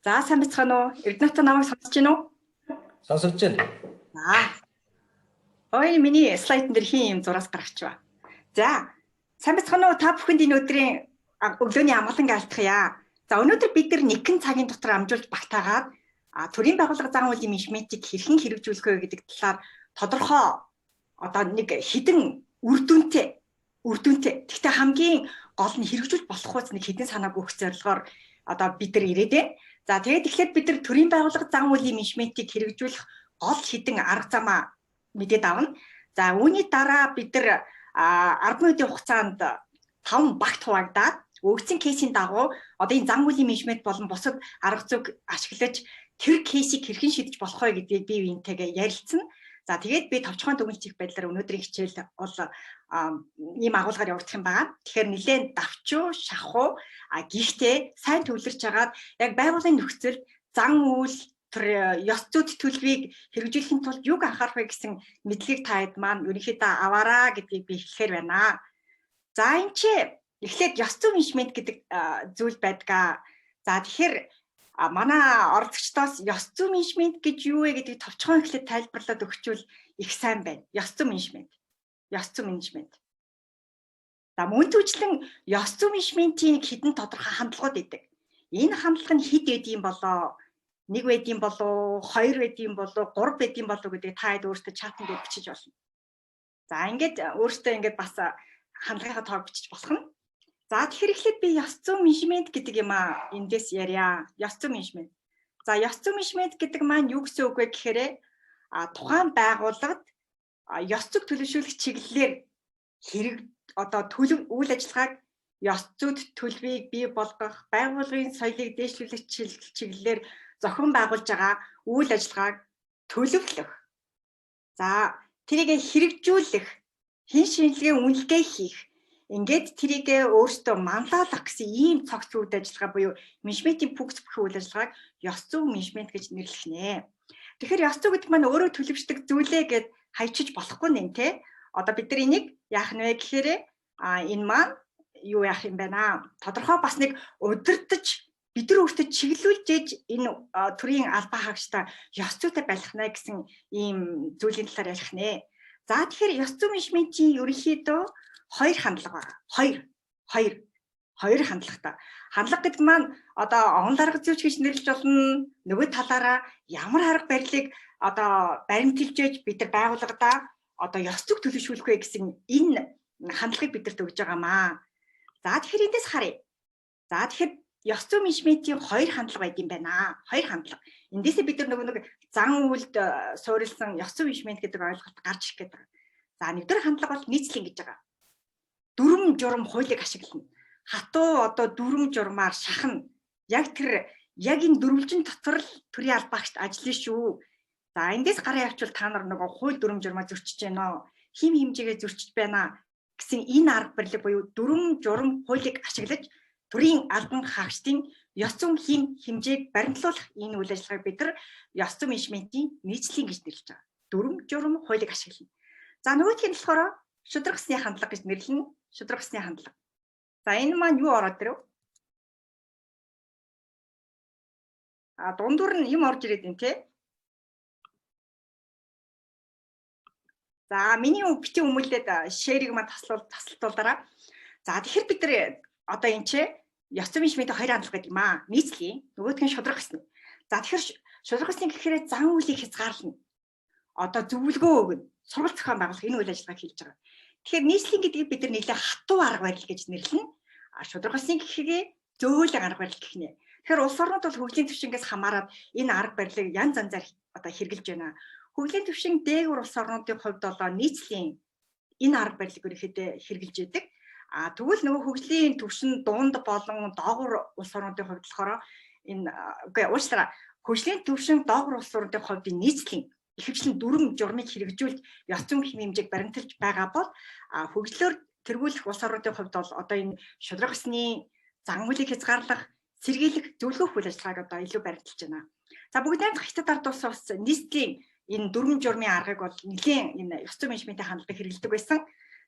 За сайн бацгаана уу? Эрдэнэт намайг сонсож байна уу? Сонсож байна. Ой миний слайдн дээр хин юм зураас гаргачваа. За сайн бацгаана уу? Та бүхэнд энэ өдрийн өглөөний амгалан айлтгая. За өнөөдөр бид нар нэгэн цагийн дотор амжуулж багтаагаад төрийн байгууллага зан үйлийн менежментийг хэрхэн хэрэгжүүлэх вэ гэдэг талаар тодорхой одоо нэг хідэн үр дүнтэй. Гэхдээ хамгийн гол нь хэрэгжүүлж болох хүч нэг хідэн санааг өгөх зорилгоор одоо бид нар ирээд байна. За тэгээд эхлээд бид нар төрийн байгууллага зан үйлийн менежментийг хэрэгжүүлэх гол хідэн арга замаа мэдээд авна. За үүний дараа бид нар 10 минутын хугацаанд 5 багт хуваагдаад өгсөн кейсийн дагуу одоо энэ зан үйлийн менежмент болон бусад арга зүйг ашиглаж тэр кейсийг хэрхэн шийдэж болох вэ гэдгийг бие биентэйгээ ярилцсан. За тэгээд би товчхон дүгнэлт их байдлаар өнөөдрийн хичээл бол ийм агуулгаар явагдах юм байна. Тэгэхээр нэлээд давчуу, шахуу, гэхдээ сайн төвлөрч хагаад яг байгууллагын нөхцөлд зан үйл тэр ёс зүйн төлөвийг хэрэгжүүлэхийн тулд юг анхаарах вэ гэсэн мэдлэгийг та хэд маань ерөнхийдөө аваараа гэдгийг би хэлэхээр байна. За энэ чи эхлээд ёс зүйн менежмент гэдэг зүйл байдаг. За тэгэхээр манай оролцогчдоос ёс зүйн менежмент гэж юу вэ гэдгийг товчхон эхлээд тайлбарлаад өгчвөл их сайн байна. Ёс зүйн менежмент. За мөн түүчлэн ёс зүйн менежментийн хідэн тодорхой хандлагууд байдаг. Энэ хандлага нь хэд байдığım болоо, 1 байдığım болоо, 2 байдığım болоо, 3 байдığım болоо гэдгийг та хэд өөртөө чатанд бичиж болно. За ингээд өөртөө ингээд бас хандлагынхаа тоог бичиж болох нь. За тэгэхээр эхлээд би ёс зүйн менежмент гэдэг юм эндээс ярья. Ёс зүйн менежмент. За ёс зүйн менежмент гэдэг маань юу гэсэн үг вэ гэхээр тухайн байгууллагад ёс зүйг төлөвшүүлэх чиглэлээр хэрэг одоо төлөв үйл ажиллагааг ёс зүйд төлөвийг бий болгох, байгууллагын соёлыг дээшлүүлэх чиглэлээр зохион байгуулж байгаа үйл ажиллагааг төлөвлөх. За тэрийг хэрэгжүүлэх, хэн шинжилгээ үнэлгээ хийх, ингээд тэрийг өөртөө манлайлах гэсэн ийм цогц үйл ажиллагаа буюу менежментийн бүгд бүхий үйл ажиллагааг ёс зүйн менежмент гэж нэрлэх нэ. Тэгэхээр ёс зүй гэдэг маань өөрөө төлөвшдөг зүйлээ гэд хайчиж болохгүй нэ тэ. Одоо бид нар энийг яах нь вэ гэхээр энэ маань юу яах юм бэ наа? Тодорхой бас нэг удирдах бид нар өөртөө чиглүүлж ээж энэ төрийн албан хаагчтай ёс зүйтэй байх нэ гэсэн ийм зүйлийн талаар ярих нэ. За тэгэхээр ёс зүйн менежментийн ерөнхийдөө хоёр хандлага байна. Хоёр хандлагатай. Хандлага гэдэг маань одоо онл арга зүйч гэж нэрлэж болно. Нөгөө талаараа ямар арга барилыг одоо баримталж бид нар байгууллагадаа одоо ёс зүйг төлөвшүүлэх вэ гэсэн энэ хандлагыг бидэрт өгж байгаамаа. За тэгэхээр эндээс харъя. За тэгэхээр ёс зүйн менежментийн хоёр хандлага байд юм байна. Хоёр хандлага. Эндээсээ бид нар нөгөө нэг зан үйлд суурилсан ёс зүйн менежмент гэдэг ойлголт гарч ирэх гээд байгаа. За нэгдүгээр хандлага бол нийцлэн гэж байгаа. Дүрм журм хуулийг ашиглана. Хатуу одоо дүрм журмаар шахна. Яг энэ дөрвөлжин дотор л төрийн албаагчд ажиллана шүү. За эндээс гараа явуул та нар нөгөө хууль дүрм журмаа зөрчиж байна. Хим хэмжээгээ зөрчиж байна гэсэн энэ арга барил буюу дүрм журм хуулийг ашиглаж төрийн албан хаагчдын ёс зүйн хим хэмжээг баримтлуулах энэ үйл ажиллагааг бид нар ёс зүйн менежментийн нийцлэн гэж нэрлэж байгаа. Дүрм журм хуулийг ашиглана. За нөгөөх нь болохоор шудраг усны хандлага гэж нэрлэнэ. Шудраг усны хандлага. За энэ маань юу ороод ирэв? Дундуур нь юм орж ирээд байна те. За миний бити өмүүлээд шэрийг маань таслуулаарай. За тэгэхээр бид нар одоо энэ чи ёс зүйн менежментийн хоёр хандлага гэдэг юм аа. Нийцлийн нөгөөх нь шудраг усны. За тэгэхээр шудраг усны гэхээр зан үйлийг хязгаарлана. Одоо зөвлөгөө өгнө. Сургалт зохион байгуулах энэ үйл ажиллагааг хийж байгаа. Тэгэхээр нийслэлийн гэдгийг бид нар нэлээд хатуу арга барил гэж нэрлэнэ. Шудраг усны гэхээ зөөлөн арга барил гэх нэ. Тэгэхээр улс орнууд бол хөгжлийн түвшингээс хамаарат энэ арга барилыг янз янзаар одоо хэрэгжилж байна. Хөгжлийн түвшин дээгүүр улс орнуудын хувьд бол нийслэлийн энэ арга барилыг ерөнхийдөө хэрэгжилж байдаг. Тэгвэл нөгөө хөгжлийн түвшин дунд болон доогуур улс орнуудын хувьд болохоор энэ хөгжлийн түвшин доогуур улс орнуудын хувьд нийслэлийн ихэвчлэн дүрм журмыг хэрэгжүүлж ёс зүйн хим хэмжээг баримталж байгаа бол хөгжлөөр тэргүүлэх улс орнуудын хувьд бол одоо энэ шудраг усны зан үйлийг хязгаарлах, сэргийлэх, зөвлөгөөх үйл ажиллагааг одоо илүү баримталж байна. За бүгд найрамдах хятад ард улс бас нийслэлийн энэ дүрм журмын аргыг бол нэлийн энэ ёс зүйн менежментийн хандлагыг хэрэглэдэг байсан.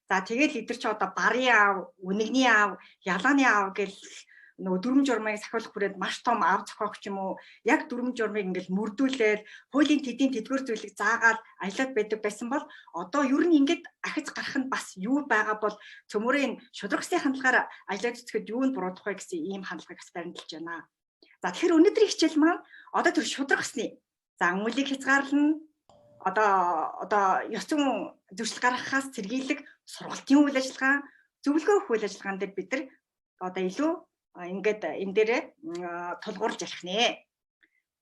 За тэгээд эдгээр чи одоо барын аав, үнэгний аав, ялгааны аав гэл нөгөө дүрм журмыг сахиулах хүрээд маш том ав зохиогч юм уу яг дүрм журмыг ингээл мөрдүүлээд хуулийн тэдийн тэдгэр зүйлийг заагаад аялаад байдаг байсан бол одоо ер нь ингээд ахиж гарах нь бас юу байгаа бол цөмөрийн шударгасны хандлагаар аялаад үзэхэд юу нь буруудах вэ гэсэн ийм хандлагыг бас баримталж байна. За тэгэхээр өнөөдрийн хичээл маань одоо тэр шударгасны зан үйлийг хязгаарлана одоо ёс зүйн зөрчил гаргахаас сэргийлэх сургалтын үйл ажиллагаа зөвлөгөө үйл ажиллагаан дээр бид нар одоо илүү ингээд энэ дээрээ тулгуурлаж ярих нэ.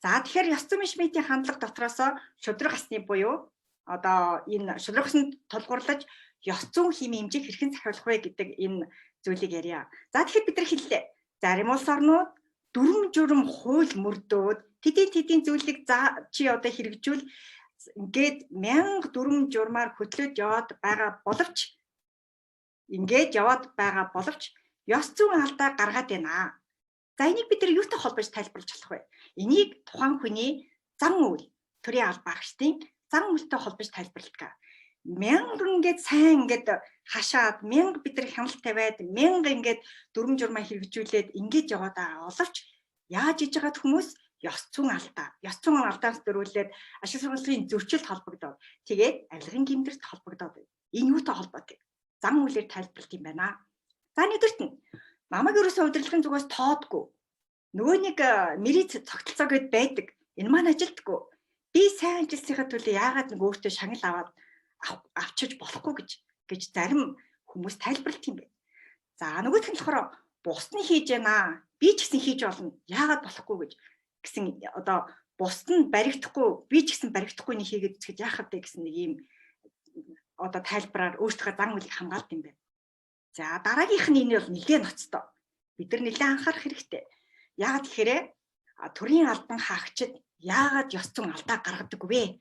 За тэгэхээр ёс зүйн менежментийн хандлага дотроос шудраг асны буюу одоо энэ шудраг аснд тулгуурлаж ёс зүйн хэмжээ хэмжээг хэрхэн сахиулах вэ гэдэг энэ зүйлийг ярья. За тэгэхээр бид нар хэллээ. Зарим улс орнууд дүрм журм хууль мөрдөөд тэдийн зүйлийг чи одоо хэрэгжүүл ингээд 1000 дүрм журмаар хөтлөөд яваад байгаа боловч ёс зүйн алдаа гаргаад байна. За энийг бид нар юутай холбож тайлбарлаж болох вэ? Энийг тухайн хүний зан үйл, төрийн албаагчдын зан үйлтэй холбож тайлбарладаг. 1000 ингээд сайн ингээд хашаад 1000 бид нар хяналт тавиад 1000 ингээд дүрм журмаа хэрэгжүүлээд ингэж яваад байгаа боловч яаж иж байгаад хүмүүс ёс зүйн алдаанаас дөрвөлээд ашиг сургалтын зөрчилд холбогдоод тэгээд авилгын гэмтэрт холбогдоод энэ юутай холбоотой? Зан үйлээр тайлбарлалт юм байна. За нэгдүгürt нь намайг ерөөсөө удирдлагын зүгээс тоодгүй. Нөгөө нэг мэрийц цогцолцоо гэд байдаг. Энэ маань ажилтгүй. Би сайн ажилласныхаа төлөө яагаад нэг өөртөө шагнал аваад авчиж болохгүй гэж зарим хүмүүс тайлбарлалт юм бэ. За нөгөөх нь болохоор бусны хийж байна. Би ч гэсэн хийж болно. Яагаад болохгүй гэсэн одоо бусд нь баригдахгүй, би ч гэсэн баригдахгүй нэг хийгээд үзэхэд яахад вэ гэсэн нэг ийм одоо тайлбараар өөртөө зан үйлийг хамгаалт юм байна. За дараагийнх нь энэ бол нэлээд ноцтой. Бид нар нэлээд анхаарах хэрэгтэй. Яагаад гэхээр төрийн албан хаагчид яагаад ёс зүйн алдаа гаргадаг вэ?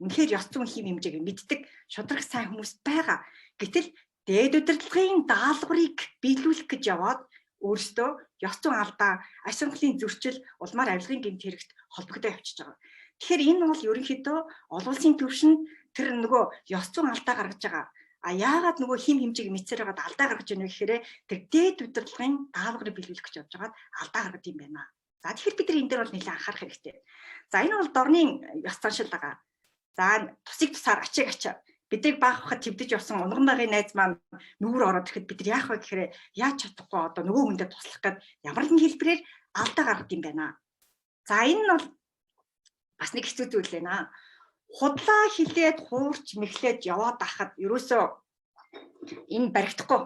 Үнэхээр ёс зүйн хэмжээг мэддэг шударга сайн хүмүүс байгаа. Гэтэл дээд удирдлагын даалгаврыг биелүүлэх гэж яваад өөрөөсөө ёс зүйн алдаа, ашиг сургалтын зөрчил, улмаар авилгын гэмт хэрэгт холбогдоо явчихж байгаа. Тэгэхээр энэ бол ерөнхийдөө олон улсын түвшинд тэр нөгөө ёс зүйн алдаа гаргаж байгаа. Яагаад нөгөө хэмжээг мэдсээр байгаад алдаа гаргаж ийнэ гэхээр тэр дээд удирдлагын даалгаврыг биелүүлэх гэж явж байгаад алдаа гаргад юм байна. За тэгэхээр бид нар энэ дээр бол нэлээд анхаарах хэрэгтэй. За энэ бол дорны ёс заншил байгаа. За тусыг тусаар ачиг ачаа биднийг баахад твдэж явсан унган багын найз маань нүгэр ороод ирэхэд бид нар яах вэ гэхээр яаж чадахгүй одоо нөгөө хүндээ туслах гээд ямар нэгэн хэлбэрээр алдаа гаргад юм байна. За энэ нь бол бас нэг хэцүү зүйл байна. Худлаа хилээд хуурч мэхлээд яваад байхад ерөөсөө энэ баригдахгүй.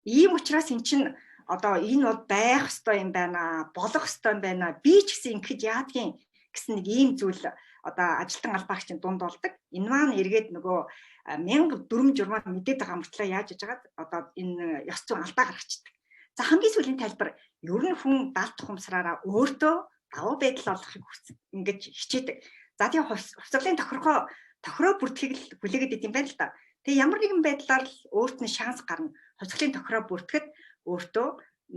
Ийм учраас эн чинь одоо энэ бол байх ёстой юм байна, болох ёстой юм байна. Би ч гэсэн ингэж яадгийн гэсэн нэг ийм зүйл одоо ажилтан албаагчдын дунд болдог. Энэ маань эргээд нөгөө 1000 дүрм журмаар мэдээд байгаа мөртлөө яаж иж байгаад одоо энэ ёс зүйн алдаа гаргацдаг. За хамгийн сүүлийн тайлбар ер нь хүн далд тухамсраараа өөртөө давуу байдал олохыг ингэж хичээдэг. За тийм хувьцаалын тохироо бүртгэхийг хүлээгээд идэм байна л да. Тэгээ ямар нэгэн байдлаар л өөрт нь шанс гарна. Хувьцаалын тохироо бүртгэхэд өөртөө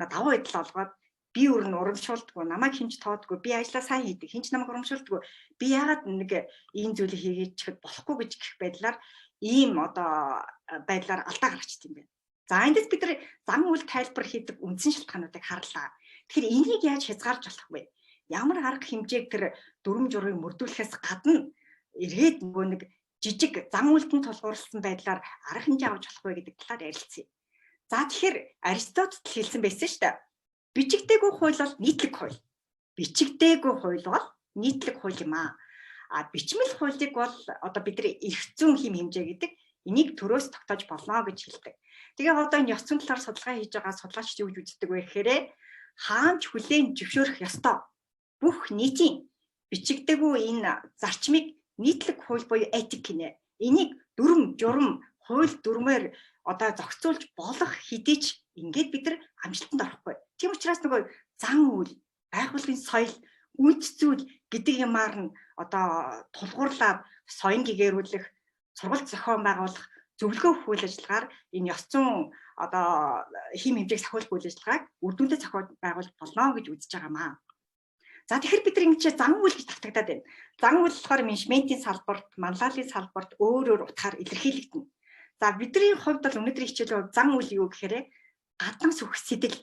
давуу байдал олгоод би өөр нь урамшуулдаггүй, намайг хинж тоодгүй, би ажиллаа сайн хийдэг, хинж намайг урамшуулдаггүй. Би яагаад нэг ийм зүйлийг хийгээд болохгүй гэж гэх байдлаар ийм одоо байдлаар алдаа гаргачихд юм байна. За эндээс бид нар зан үйл тайлбар хийдэг үндсэн шалтгаануудыг харлаа. Тэгэхээр энийг яаж хязгаарч болох вэ? Ямар арга хэмжээг тэр дүрм журмыг мөрдүүлэхээс гадна эргээд нөгөө нэг жижиг зан үйлдэн тулгуурласан байдлаар арга хэмжээ авч болох вэ гэдэг талаар ярилцъя. За тэгэхээр Аристотель хэлсэн байсан шүү дээ. Бичигдээгүй хууль бол нийтлэг хууль. Бичигдээгүй хууль бол нийтлэг хууль юм аа. Бичмэл хуулийг бол одоо бид нар эрх зүйн хэмжээ гэдэг энийг төрөөс тогтоож болно гэж хэлдэг. Тэгээ одоо энэ ёс зүйн талаар судалгаа хийж байгаа судлаачид юу гэж үздэг вэ гэхээр хаанч хүлээн зөвшөөрөх ёстой. Бүх нийтийн бичигдээгүй энэ зарчмыг нийтлэг хууль буюу этик гинэ. Энийг дүрм журм хууль дүрмээр одоо зохицуулж болох хэдий ч ингээд бид нар амжилтанд орохгүй. Тийм учраас нөгөө зан үйл, байгууллагын соёл, үнэт зүйл гэдэг юмар нь одоо тулгуурлаад соён гэгэрүүлэх, сургалт зохион байгуулах, зөвлөгөө үйл ажиллагаар энэ ёс зүйн одоо хэмжээг сахиулах үйл ажиллагааг үр дүндээ зохион байгуулах болно гэж үзэж байгаамаа. За тэгэхээр бид нар ингэж зан үйл гэж тавтагдаад байна. Зан үйл болохоор менежментийн салбарт, манлайлалын салбарт өөр утгаар илэрхийлэгдэнэ. За бидний хувьд бол өнөөдрийн хичээлээр зан үйл юу гэхээр гаднаас өгөх сэтэл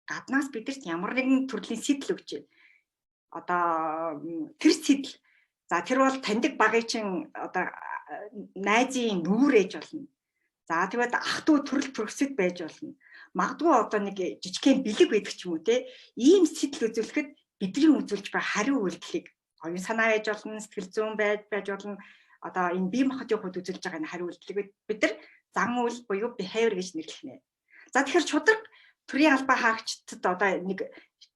гаднаас бидэрт ямар нэгэн төрлийн сэтэл өгч байна. Одоо тэр сэтэл за тэр бол таньдаг багын чинь одоо найзын нүүр ээж болно. За тэгээд ах トゥ төрөл төрөсөд байж болно. Магадгүй одоо нэг жижигхэн бэлэг байдаг ч юм уу те. Ийм сэтэл үзүүлэхэд бидний үзүүлж байгаа хариу үйлдэлийг оюун санаа байж болно, сэтгэл зүйн байж болно. Одоо энэ бие махбодын хувьд үзүүлж байгаа энэ хариу үйлдэлийг бид нар зан үйл буюу behavior гэж нэрлэх нэ. За тэгэхээр шударга төрийн албаа хаагчдад одоо нэг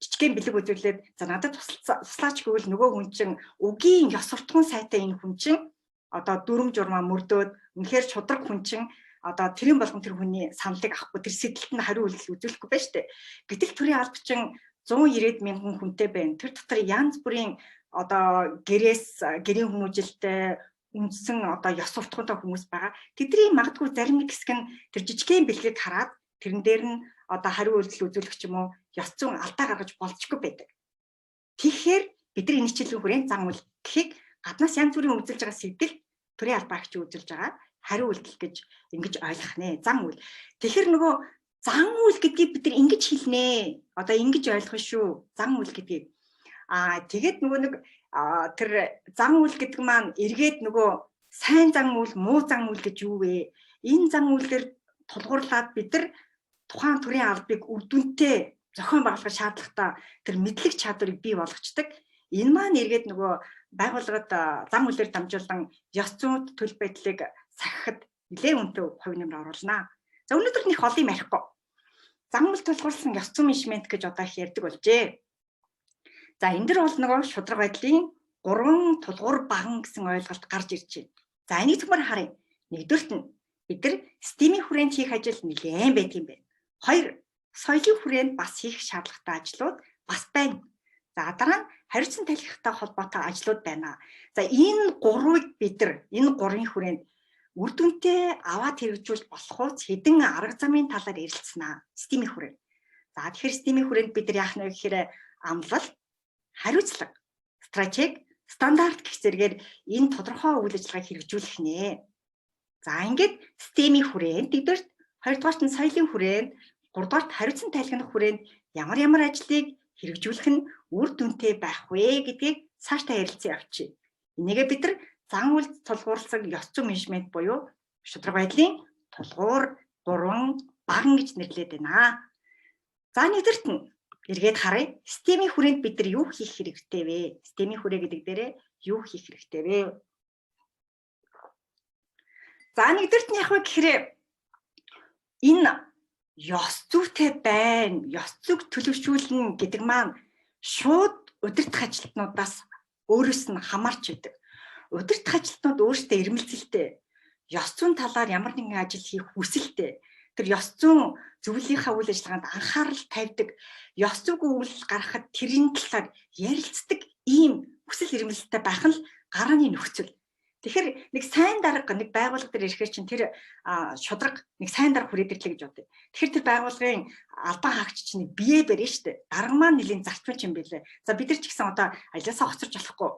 жижигхэн бэлэг үзүүлээд за надад туслаач гэвэл нөгөө хүн чинь үгийн ёс суртахуун сайтай энэ хүн чинь одоо дүрм журмаа мөрдөөд үнэхээр шударга хүн чинь одоо тэрийн болгон тэр хүний саналыг авахгүй тэр сэдэлт нь хариу үйлдэл үзүүлэхгүй байна шүү дээ. Гэтэл төрийн албачин 190 мянган хүнтэй байна. Тэр дотор янз бүрийн одоо гэрийн хүмүүжилтэй үндсэн одоо ёс суртахуунтай хүмүүс байгаа. Тэдний магадгүй зарим нэг хэсэг нь тэр жижигхэн бэлгийг хараад тэрэн дээр нь одоо хариу үйлдэл үзүүлэх ч юм уу ёс зүйн алдаа гаргаж болчихгүй байдаг. Тэгэхээр бидний энэ хичээлийн хүрээнд зан үйл гэхийг гаднаас янз бүрийн үзүүлж байгаа сэдэл төрийн албаагч үзүүлж байгаа хариу үйлдэл гэж ингэж ойлгох нэ. Зан үйл. Тэгэхээр нөгөө зан үйл гэдгийг бид нар ингэж хэлнэ. Одоо ингэж ойлгох шүү. Зан үйл гэдгийг. Тэгээд нөгөө нэг тэр зан үйл гэдэг маань эргээд нөгөө сайн зан үйл, муу зан үйл гэж юу вэ? Энэ зан үйлээр тулгуурлаад бид нар тухайн төрийн албыг үр дүнтэй зохион байгуулах шаардлагатай тэр мэдлэг чадварыг бий болгочдөг. Энэ маань эргээд нөгөө байгууллагад зан үйлээр дамжуулан ёс зүйн төлөв байдлыг сахихад нэлээд үнэтэй хувь нэмэр оруулнаа. За өнөөдөр нэг олон юм ярихгүй. Зан үйл тулгуурласан ёс зүйн менежмент гэж одоо их ярьдаг болжээ. За энэ дэр бол нөгөө шударга байдлын 3 тулгуур баган гэсэн ойлголт гарч ирж байна. За энийг зөвхөн харъя. Нэгдүгürt нь бид нар системийн хүрээнд хийх ажил нэлээд байдаг юм байна. 2 соёлын хүрээнд бас хийх шаардлагатай ажлууд бас байна. За дараа нь хариуцсан талхихтай холбоотой ажлууд байна. За энэ 3-ыг бид нар энэ 3-ын хүрээнд үр дүнтэй аваад хэрэгжүүлж болох уу хэдэн арга замын талаар ярилцсанаа системийн хүрээнд. За тэгэхээр системийн хүрээнд бид нар яах нь вэ гэхээр амлал, хариуцлага, стратеги, стандарт гэх зэрэгээр энэ тодорхой үйл ажиллагааг хэрэгжүүлэх нэ. За ингээд системийн хүрээнд нэгдүгээр, хоёрдугаарт нь соёлын хүрээнд, гуравдугаарт хариуцсан тайлгнах хүрээнд ямар ажлыг хэрэгжүүлэх нь үр дүнтэй байх вэ гэдгийг цаашдаа ярилцсан явчих. Энийгээ бид нар зан үйл тулгуурласан ёс зүйн менежмент буюу шударга байдлын тулгуур 3 баган гэж нэрлэдэг байна. За нэгдүгürt нь эргээд харъя. Системийн хүрээнд бид нар юу хийх хэрэгтэй вэ? Системийн хүрээ гэдэг дээрээ юу хийх хэрэгтэй вэ? За нэгдүгürt нь яг вэ гэхээр энэ ёс зүйтэй байна, ёс зүйг төлөвшүүлнэ гэдэг маань шууд удирдах ажилтнуудаас өөрөөс нь хамаарч байдаг. Удирдах ажилтнууд өөрсдөө ирмэлцэлтэй, ёс зүйн талаар ямар нэгэн ажил хийх хүсэлтэй, тэр ёс зүйн зөвлөлийнхаа үйл ажиллагаанд анхаарал тавьдаг, ёс зүйн үйл гаргахад тэрийн талаар ярилцдаг ийм хүсэл ирмэлцэлтэй байх нь гарааны нөхцөл. Тэгэхээр нэг сайн дарга нэг байгууллага дээр ирэхээр чинь тэр шударга нэг сайн дарга хүрээд ирлээ гэж бодъё. Тэгэхээр тэр байгууллагын албан хаагч чинь бие барьна шүү дээ. Дарга маань нэлийн зарчмын юм билээ. За бид нар ч гэсэн одоо ажилласаа хоцорч болохгүй.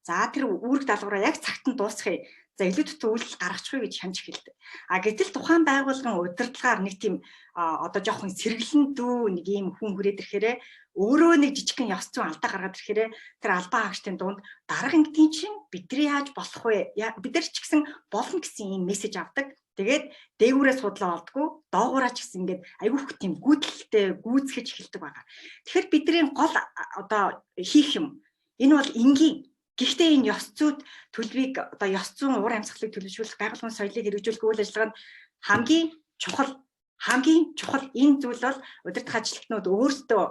За тэр үүрэг даалгавраа яг цагт нь дуусгахыг за илүү төтөө үйлдэл гаргачихгүй гэж хандж эхэлдэг. Гэтэл тухайн байгууллагын удирдлагаар нэг тийм одоо жоохон сэргэлэн дүү нэг ийм хүн хүрээд ирэхээр өөрөө нэг жижигхэн ёс зүйн алдаа гаргаад ирэхээр тэр албан хаагчдын дунд дарга ингэдийн чинь бидний яаж болох вэ? Бид нар ч гэсэн болно гэсэн ийм мессеж авдаг. Тэгээд дээгүүрээ судлаа олдгоо доогуураа ч гэсэн ингээд айгүйх тийм гүйцэлтэй гүйцэхэж эхэлдэг байгаа. Тэгэхээр бидний гол одоо хийх юм энэ бол энгийн. Гэхдээ энэ ёс зүйд төлөвийг одоо ёс зүйн уур амьсгалыг төлөвшүүлэх, байгууллагын соёлыг хэрэгжүүлэх үйл ажиллагаанд хамгийн чухал энэ зүйл бол удирдах ажилтнууд өөрсдөө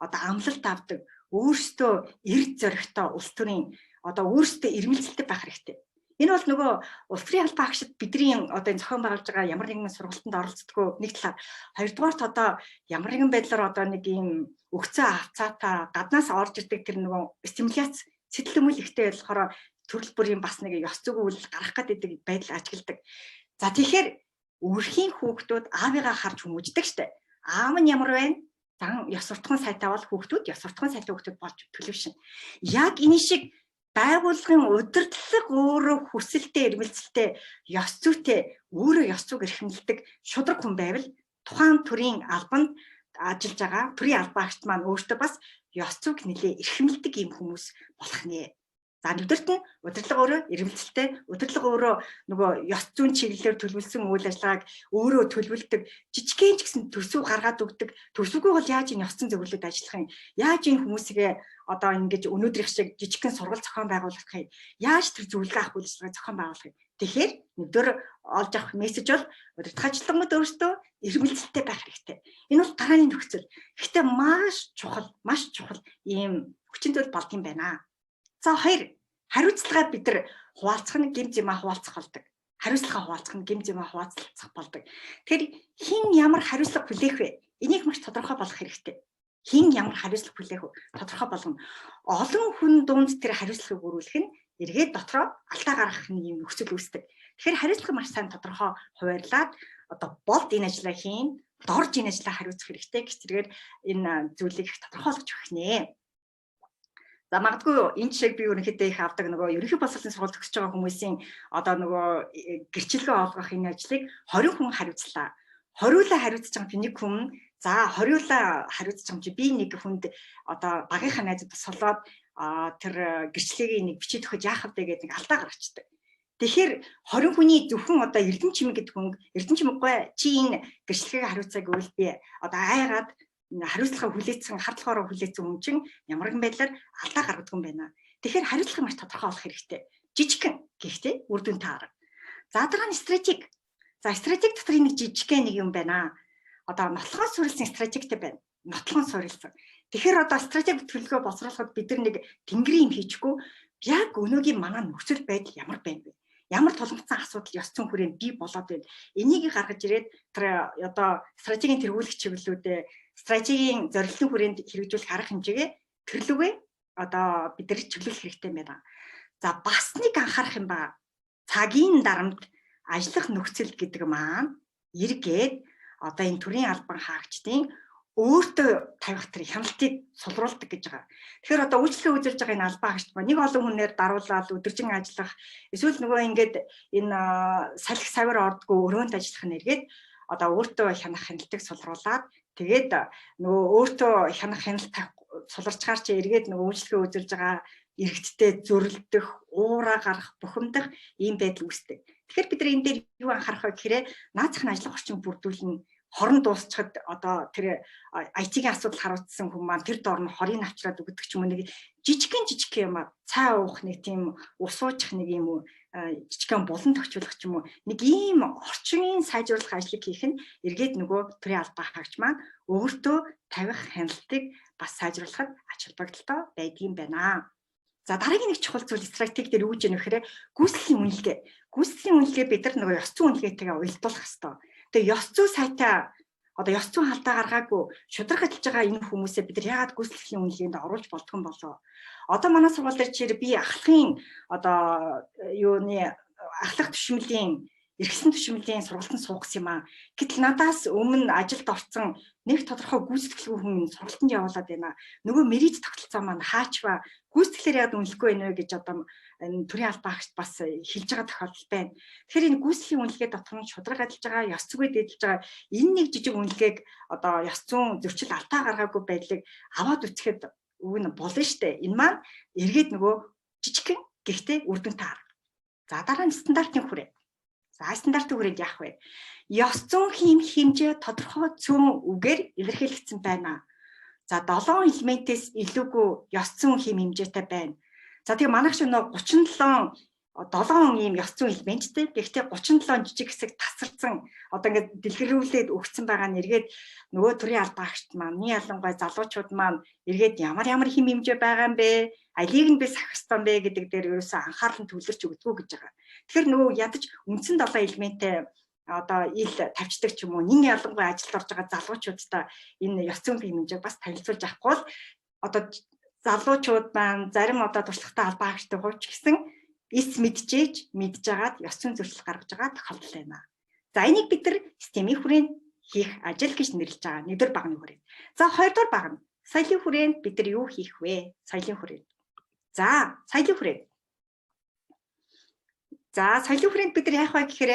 одоо амлалт авдаг, өөрсдөө эрд зоригтой улс төрийн одоо өөрсдөө ирмэлцэлтэй байх хэрэгтэй. Энэ бол нөгөө улс төрийн албан хаагчид бидний одоо энэ зохион байгуулж байгаа ямар нэгэн сургалтанд оролцдоггүй нэг талаар, хоёрдугаарт одоо ямар нэгэн байдлаар одоо нэг ийм өгцөө авцаатаа гаднаас орж ирдэг тэр нөгөө стимуляц сэтэл өмөл ихтэй болохоор төрөл бүрийн бас нэг ёс зүйн үйл гарах гэдэг байдал ажигладаг. За тэгэхээр өрхийн хүүхдүүд аавыгаа харж хүмүүждэг штэ. Аав нь ямар байна? Зан ёс суртахуун сайтай бол хүүхдүүд ёс суртахуун сайтай хүүхдүүд болж төлөвшин. Яг энэ шиг байгууллагын удирдлага өөрөө хүсэлтэй эрмэлзэлтэй ёс зүйтэй өөрөө ёс зүйг эрхэмлдэг шударга хүн байвал тухайн төрийн албанд ажиллаж байгаа төрийн албаагчид маань өөртөө бас ёс зүйг нэлээ эрхэмлдэг юм хүмүүс болох нэ. За нэгдүгээрт нь удирдлага өөрөө эргэлзэлтэй, удирдлага өөрөө нөгөө ёс зүйн чиглэлээр төлөвлөсөн үйл ажиллагааг өөрөө төлөвлөдөг, жижигхэн ч гэсэн төсөв гаргаад өгдөг. Төсөвгүй бол яаж энэ ёс зүйн зөвлөлд ажиллах юм? Яаж энэ хүмүүсийг одоо ингэж өнөөдрийнх шиг жижигхэн сургууль зохион байгуулах юм? Яаж тэр зөвлөгөө авах үйл ажиллагааг зохион байгуулах юм? Тэгэхээр нэгдүгээр олж авах мессеж бол удирдлага ажиллагчид өөрсдөө эргэлзэлтэй байх хэрэгтэй. Энэ бол дарааны нөхцөл. Гэхдээ маш чухал ийм хүчин зүйл болд юм байна. За хоёр, хариуцлагаа бид нар хуваалцах нь гэмт юм хуваалцах болдог. Хариуцлагаа хуваалцах нь гэмт юм хуваалцах болдог. Тэгэхээр хин ямар хариуцлага хүлээх вэ? Энийг маш тодорхой болгох хэрэгтэй. Хин ямар хариуцлага хүлээх вэ? Тодорхой болгоно. Олон хүн дунд тэр хариуцлагыг өргүүлэх нь эргээд дотроо алдаа гаргах нэг юм нөхцөл үүсдэг. Тэгэхээр хариуцлага маш сайн тодорхой хуваарлаад одоо болд энэ ажлаа хийн, дорж энэ ажлаа хариуцах хэрэгтэй гэж зэрэгээр энэ зүйлийг их тодорхойлж өгөх нэ. За магадгүй энэ жишээг би ерөнхийдөө их авдаг нөгөө ерөнхий боловсролын сургууль төгсөж байгаа хүмүүсийн одоо нөгөө гэрчлэлөө олгох энэ ажлыг 20 хүн хариуцлаа. Хориулаа хариуцж байгаа би нэг хүн, за хориулаа хариуцж байгаа чи би нэг хүнд одоо багийнхаа найзууд солоод тэр гэрчлэгийг нэг бичиж өгөх яах вэ гэдэг нэг алдаа гаргацдаг. Тэгэхээр 20 хүний зөвхөн одоо Эрдэм чимэг гэдэг хүн Эрдэм чимэггүй чи энэ гэрчлэгийг хариуцааг үйл би одоо айгаад хариуцлага хүлээсэн хардлахаараа хүлээсэн хүн чинь ямар нэгэн байдлаар алдаа гаргадаг юм байна. Тэгэхээр хариуцлага маш тодорхой болох хэрэгтэй. Жижигхэн гэхдээ үр дүнтэй арга. За дараа нь стратеги. За стратеги дотор нэг жижигхэн нэг юм байна. Одоо нотлохоос суурилсан стратегтэй байна. Нотлохоос суурилсан. Тэгэхээр одоо стратеги төлөвлөгөө боловсруулахад бид нар нэг тэнгэрийн юм хийчихгүй яг өнөөгийн манай нөхцөл байдал ямар байна вэ? Ямар тулгымцсан асуудал ёс зүйн хүрээнд бий болоод байна. Энийг гаргаж ирээд тэр одоо стратегийн тэргүүлэх чиглэлүүдээ стратегийн зорилтын хүрээнд хэрэгжүүлэх арга хэмжээгээ төрлөвөө одоо бид нар чиглүүлэх хэрэгтэй байна. За бас нэг анхаарах юм ба цагийн дарамт ажиллах нөхцөл гэдэг маань эргээд одоо энэ төрийн албан хаагчдын өөртөө тавих тэр хяналтыг сулруулдаг гэж байгаа. Тэгэхээр одоо үйлчлэгээ үзүүлж байгаа энэ албан хаагчд ба нэг олон хүнээр даруулаад өдөржин ажиллах эсвэл нөгөө ингээд энэ салхи савир ордгоо өрөөнд ажиллах нь эргээд одоо өөртөө хянах хяналтыг сулруулад тэгээд нөгөө өөртөө хянах хяналт суларчгаар чи эргээд нөгөө үйлчлэгээ үзүүлж байгаа иргэдтэй зөрөлдөх, уураа гарах, бухимдах ийм байдал үүсдэг. Тэгэхээр бид нар энэ дээр юу анхаарах вэ гэхээр наацхан ажиллах орчин бүрдүүлнэ. Хорон дуусчаад одоо тэр IT-ийн асуудал харуулсан хүмүүс маань тэр доор нь хорийг авчраад өгдөг ч юм уу нэг жижигхэн юм цай уух нэг тийм ус уучих нэг юм уу жижигхэн булан тохиолох ч юм уу нэг ийм орчмын сайжруулах ажлыг хийх нь эргээд нөгөө төрийн албан хаагч маань өөртөө тавих хяналтыг бас сайжруулахад ач холбогдолтой байдгийн байна. За дараагийн нэг чухал зүйл стратеги дээр юу гэж юм гэхээр гүйцэтгэлийн үнэлгээ. Гүйцэтгэлийн үнэлгээ бид нар нөгөө ёс зүйн үнэлгээтэйгээ уялдуулах хэрэгтэй. Тэгээ ёс зүй сайтаа одоо ёс зүйн халдаа гаргаагүй шударга ажиллаж байгаа энэ хүмүүсээ бид нар яагаад гүйцэтгэлийн үнэлгээнд оруулж болдго юм болоо. Одоо манай сургууль дээр чи би ахлахын одоо юуны ахлах төшмөлийн эргэсэн төшмөлийн сургалтанд суугсан юм аа. Гэтэл надаас өмнө ажилд орсон нэг тодорхой гүйцэтгэлгүй хүн сургалтанд явуулаад байна. Нөгөө мэрийд тогтолцоо маань хаачва гүйцэтгэлээр яагаад үнэлэхгүй байна вэ гэж одоо энэ төрийн албан хаагчд бас хэлж байгаа тохиолдол байна. Тэгэхээр энэ гүйцэтгэлийн үнэлгээ дотор нь шударга ажиллаж байгаа, ёс зүйд эдэлж байгаа энэ нэг жижиг үнэлгээг одоо ёс зүйн зөрчил алдаа гаргаагүй байдлыг аваад үцхэд үг нь болно штэ. Энэ маань эргээд нөгөө жижигхэн гэхдээ үр дүнтэй арга. За дараа нь стандартын хүрээ. За стандартын хүрээнд яах вэ? Ёс зүйн хэмжээ тодорхой цөөн үгээр илэрхийлэгдсэн байна. За 7 элементээс илүүгүй ёс зүйн хэмжээтэй байна. За тэгээ манайх шиг нөө 37 7 ийм ёс зүйн элементтэй. Гэхдээ 37 жижиг хэсэг тасарсан одоо ингээд дэлгэрүүлээд өгсөн байгаа нь эргээд нөгөө төрийн албан хаагчд маань, ялангуяа залуучууд маань эргээд ямар хэмжээ байгаа юм бэ? Алийг нь би сахих ёстой бэ гэдэг дээр ерөөсөө анхаарал нь төвлөрч өгдөггүй гэж байгаа. Тэгэхээр нөгөө ядаж үндсэн 7 элементтэй одоо ил тавьчдаг ч юм уу нин ялангуяа ажилд орж байгаа залуучуудтай энэ ёс зүйн хэмжээг бас танилцуулж авахгүй бол одоо залуучууд маань зарим одоо туршлагатай албан хаагчтай хууч гэсэн эс мэдж агаад ёс зүйн зөрчил гаргаж байгаа тохиолдол байна. За энийг бид нар системийн хүрээнд хийх ажил гэж нэрлэж байгаа. Нэгдүгээр багны хүрээнд. За хоёрдугаар баг нь соёлын хүрээнд бид нар юу хийх вэ? Соёлын хүрээнд. За соёлын хүрээнд. За соёлын хүрээнд бид нар яах вэ гэхээр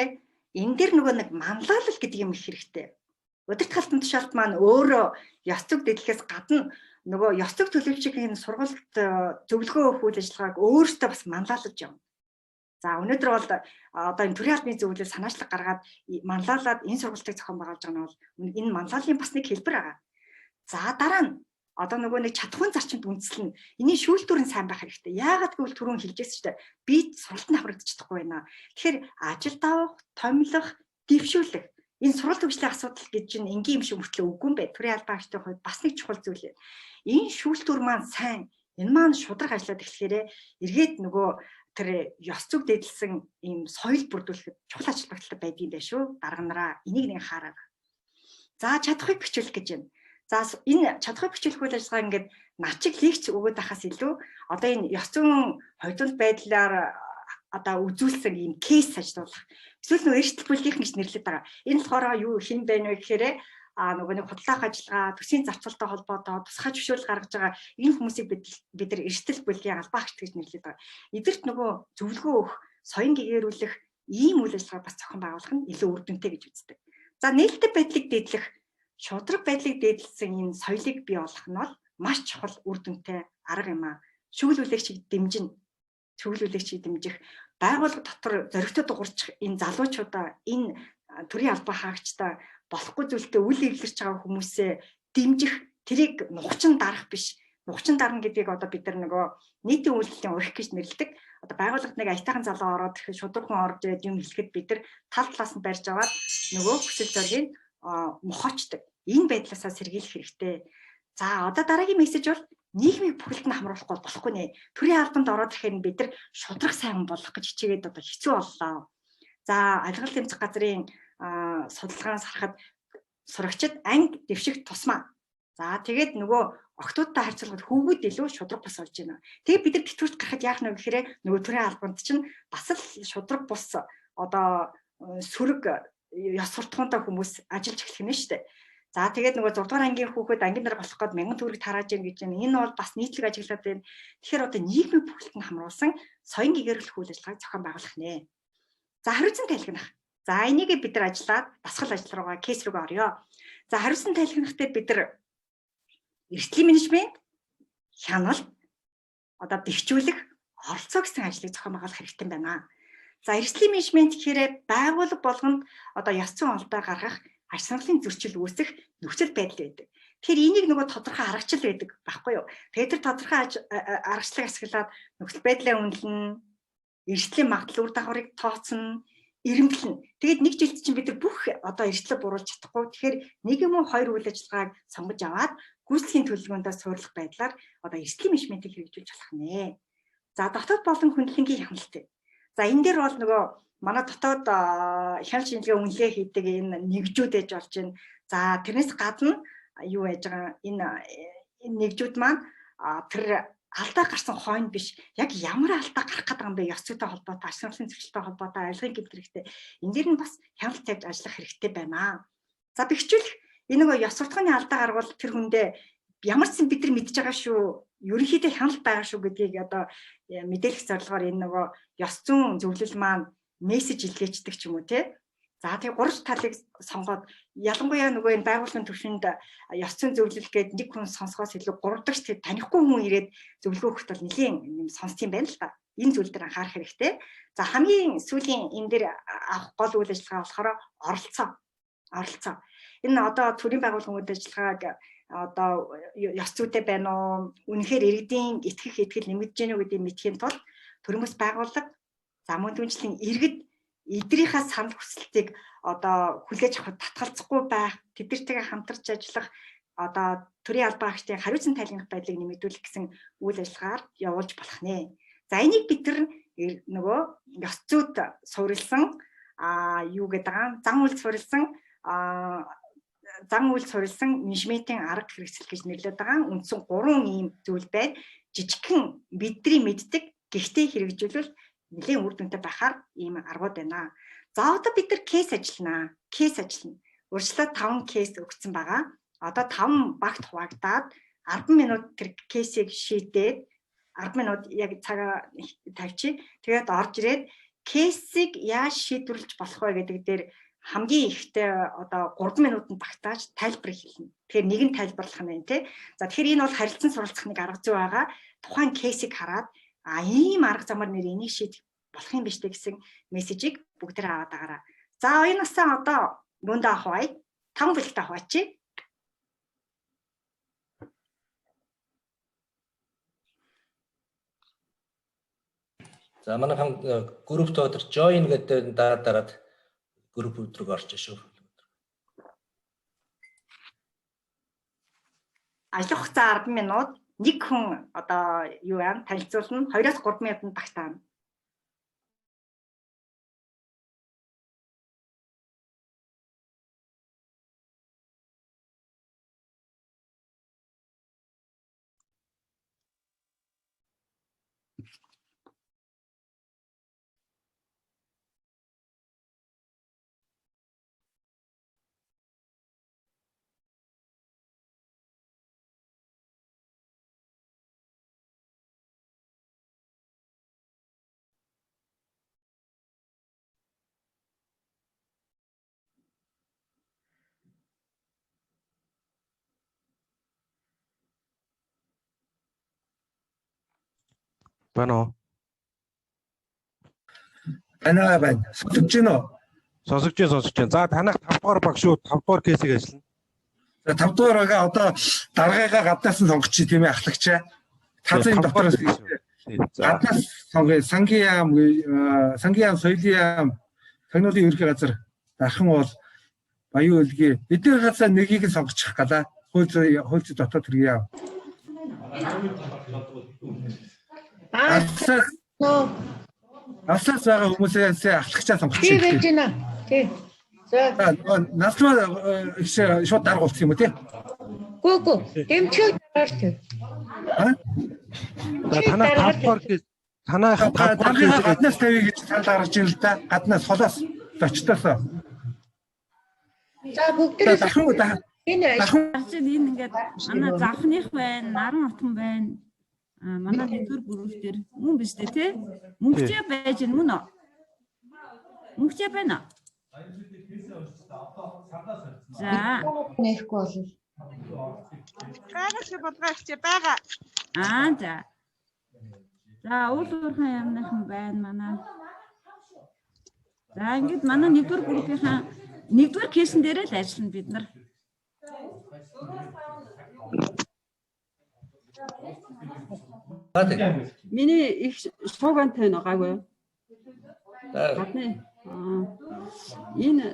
энэ дээр нөгөө нэг манлайлал гэдэг юм их хэрэгтэй. Удирдах албан тушаалт маань өөрөө ёс зүйг дэдлэхээс гадна нөгөө ёс зүйг төлөвлөгчийн сургалт зөвлөгөө өгөх үйл ажиллагааг өөрөөсөө бас манлайлаж явна. За өнөөдөр бол одоо энэ төрийн албаны зөвлөлд санаачлаг гаргаад манлайлаад энэ сургалтыг зохион байгуулж байгаа нь бол энэ манлайлалын бас нэг хэлбэр байгаа. За дараа нь одоо нөгөө нэг чадхуйн зарчимд үндэслэн энэний шүүлтүүрэн сайн байх хэрэгтэй. Яагаад гэвэл түрүүн хэлжсэн чинь би сургалтанд аврагдчих чадахгүй байна. Тэгэхээр ажил давах, томилох, дэвшүүлэх энэ сургалт хөгжлийн асуудал гэж чинь энгийн юм шиг мөртлөө үгүй юм байна. Төрийн албан агчдын хувьд бас нэг чухал зүйл. Энэ шүүлтүүр маань сайн, энэ маань шударга ажиллаад эхлэхээрээ эргээд нөгөө тэр ёс зүйг дэдэлсэн ийм соёл бүрдүүлэхэд чухал ажил багтал байдгийн байх шүү. Дарга нараа энийг нэг хараа. За чадхыг бичлэх гэж байна. За энэ чадхыг бичлэх үйл ажиллагаа ингээд начиг лекц өгөөд байхаас илүү одоо энэ ёс зүйн хоёрдуул байдлаар одоо үзүүлсэн ийм кейс ажиллуулах. Эсвэл нөө эрсдэл бүлгийнхэн гэж нэрлэдэг байгаа. Энэ болохоор юу хэн байна вэ гэхээр нөгөө нэг худлаах ажиллагаа, төсвийн зарцуулалттай холбоотой тусгай зөвшөөрөл гаргаж байгаа энэ хүмүүсийг бид нар эрсдэл бүлгийн албаа агч гэж нэрлэдэг байгаа. Эдгэрт нөгөө зөвлөгөө өгөх, соён гэгэрүүлэх ийм үйл ажиллагаа бас зохион байгуулах нь илүү үр дүнтэй гэж үздэг. За нээлттэй байдлыг дэдлэх, шударга байдлыг дэдэлсэн энэ соёлыг бий болгох нь бол маш чухал үр дүнтэй арга юм аа. Шүүлүүлэгчийг дэмжих, байгууллага дотор зоригтой дуурчих энэ залуучуудаа энэ төрийн албан хаагчдаа болохгүй зүйлтэй үл эвлэрч байгаа хүмүүсээ дэмжих, тэрийг нухчин дарах биш. Нухчин дарна гэдгийг одоо бид нар нөгөө нийтийн үйлдлийн урих гэж нэрлэдэг. Одоо байгууллагад нэг аятайхан залуу ороод ирэхэд шударга хүн орж ирээд юм хэлэхэд бид нар тал талаас нь барьж аваад нөгөө хүсэл зориг мохоочдөг. Энэ байдлаасаа сэргийлэх хэрэгтэй. За одоо дараагийн мессеж бол нийгмийг бүхэлд нь хамруулахгүй болохгүй нэ. Төрийн албанд ороод ирэхэд бид нар шударга сайн болох гэж хичээгээд одоо хэцүү боллоо. За алгал тэмцэх газрын судалгаанаас харахад сурагчид анги дэвших тусмаа. За тэгээд нөгөө октоодтай харьцуулахад хүүгүүд илүү шударга бус олж байна. Тэгээд бид нар тэтгэврт гарахад яах нь вэ гэхээр нөгөө төрийн албанд чинь бас л шударга бус одоо сөрөг ёс суртахуунтай хүмүүс ажиллаж эхлэх нь шүү дээ. За тэгээд нөгөө 6 дугаар ангийн хүүхэд ангийн дараа болох гээд 1000 төгрөг тарааж ийн гэж байна. Энэ бол бас нийтлэг ажиглаад байна. Тэгэхээр одоо нийгмийн бүхэлд нь хамруулсан соён гэгэрүүлэх үйл ажиллагааг зохион байгуулах нэ. За хариуцсан тайлгнах. За энийг бид нар ажиллаад дасгал ажил руугаа кейс рүүгээ орё. За хариуцсан тайлгнахтай бид нар эрсдлийн менежмент, хяналт, одоо бэхжүүлэх, оролцоо гэсэн ажлыг зохион байгуулах хэрэгтэй байна. За эрсдлийн менежмент гэхээр байгууллага болгонд одоо ёс зүйн олдоо гаргах, аж сангалын зөрчил үүсэх нөхцөл байдал байдаг. Тэгэхээр энийг нөгөө тодорхой аргачлал байдаг байхгүй юу? Тэгээд тэр тодорхой аргачлалыг ашиглаад нөхцөл байдлаа үнэлнэ, эрсдлийн магадлал үр дагаврыг тооцно, эрэмблэн. Тэгээд нэг жилд чинь бид нар бүх одоо эрсдлээ буруулж чадахгүй. Тэгэхээр нэг юм уу хоёр үйл ажиллагааг сонгож аваад гүйцэтгэхийн төлөвлөгөөндөө суурилах байдлаар одоо эрсдлийн менежментийг хэрэгжүүлж болох нэ. За дотоод болон хөндлөнгийн хяналт. За энэ дээр бол нөгөө манай дотоод хяналт шинжилгээ үнэлгээ хийдэг энэ нэгжүүд ээж болж байна. За тэрнээс гадна юу яаж байгаа энэ нэгжүүд маань тэр алдаа гарсан хойно биш яг ямар алдаа гарах гэдэг юм бэ ёс зүйтэй холбоотой, аж сангалын зөрчилтэй холбоотой арилгын гэмт хэрэгтэй. Энэ дээр нь бас хяналт тавьж ажиллах хэрэгтэй байна. За бэхжүүлэх энэ нөгөө ёс суртахууны алдаа гарвал тэр хүндээ ямар ч юм бид нар мэдж байгаа шүү. Ерөнхийдөө хяналт байгаа шүү гэдгийг одоо мэдээлэх зорилгоор энэ нөгөө ёс зүйн зөвлөл маань мессеж илгээчдэг ч юм уу те. За тэгээ 3 талыг сонгоод ялангуяа нөгөө энэ байгууллагын түвшинд ёс зүйн зөвлөл гээд нэг хүн сонсгоос илүү 3 дахь тэг танихгүй хүн ирээд зөвлөгөө өгөхөд бол нэлийн юм сонсц юм байна л та. Энэ зүйл дээр анхаарах хэрэгтэй. За хамгийн сүүлийн энэ дээр авах гол үйл ажиллагаа болохоор оролцоо. Энэ одоо төрийн байгууллагын үйл ажиллагааг одоо ёс зүйтэй байна уу? Үнэхээр иргэдийн итгэх нэмэгдэж гэнэ үү гэдгийг мэдхийн тулд төрийн байгууллага за мөн түнчлэн иргэд эдрийнхаа санал хүсэлтийг одоо хүлээж авахд татгалзахгүй байх, тэдэртэйгээ хамтарч ажиллах одоо төрийн албан агчдын хариуцсан тайлгнах байдлыг нэмэгдүүлэх гэсэн үйл ажиллагаар явуулж болох нэ. За энийг бид нөгөө ёс зүйд суурилсан юу гэдэг байгаа зан үйл суурилсан менежментийн арга хэрэгсэл гэж нэрлэдэг байгаа. Үндсэн 3 ийм зүйл байна. Жижигхэн бидний мэддэг гэхдээ хэрэгжүүлвэл нэлийн үр дүнтэй байхаар ийм аргууд байна. За одоо бид нар кейс ажиллана. Урьдчилан 5 кейс өгсөн байгаа. Одоо 5 багт хуваагдаад 10 минут тэр кейсийг шийдээд 10 минут яг цагаа тавьчих. Тэгээд орж ирээд кейсийг яаж шийдвэрлэж болох вэ гэдэг дээр хамгийн ихтэй одоо 3 минутанд багтааж тайлбар хэлнэ. Тэгэхээр нэг нь тайлбарлах нь байна тий. За тэгэхээр энэ бол харилцан суралцахны арга зүй байгаа. Тухайн кейсийг хараад ийм арга замаар нэр энийг шийдэх болох юм биш үү гэсэн мессежийг бүгдээр аваад агараа. За оюунасаа одоо мөндө авах бай. 5 бүлэгт аваач. За манай группт өдөр join гэдэг дараад групп өдрөг орж шүү. Ажлах хугацаа 10 минут, нэг хүн одоо юу яа танилцуулна, 2-3 минутанд багтаана. Байна уу? Байна. Сонсож байна уу? Сонсож байна. За танах 5 дугаар баг шүү. 5 дугаар кейсийг ажиллана. За 5 дугаар байгаа одоо даргаагаа гаднаас нь сонгоч тийм ээ ахлагчаа. Тазын дотроос гаднаас сонгоё. Сангийн яам, соёлын яам, технологийн ерөнхий газар дархан бол Баян Улгийн эдгээр газар нэгийг нь сонгочих гала. Хууль дотоод хэрэг яав. Асаас байгаа хүмүүсээс ахлагчаа сонгочих. Тийм байж байна. Тийм. За. Наслаа шууд дарга болсон юм уу тий? Гүү. Дэмчиг дараач. За танах 5 дугаар кейс танах даргаагаа гаднаас тавья гэж санал гаргаж ийн л да. Гаднаас холоос зочдоос. За бүгдээ энэ ингээд манай завхных байна, наран отхон байна. Манай нэгдүгээр бүрүүл дээр мөн биш үү те? Мөнгөчөө байж гэн мөн үү? Мөнгөчөө байна. За. нэхгүй бол. Байгаач болгооч байгаа. За. За уул уурхай ямныхан байна манай. За ингээд манай нэгдүгээр бүрүүлгийнхаа нэгдүгээр кейсэн дээрээ л ажиллана бид нар. Миний их шуугантай байгаагүй юу? Гадны энэ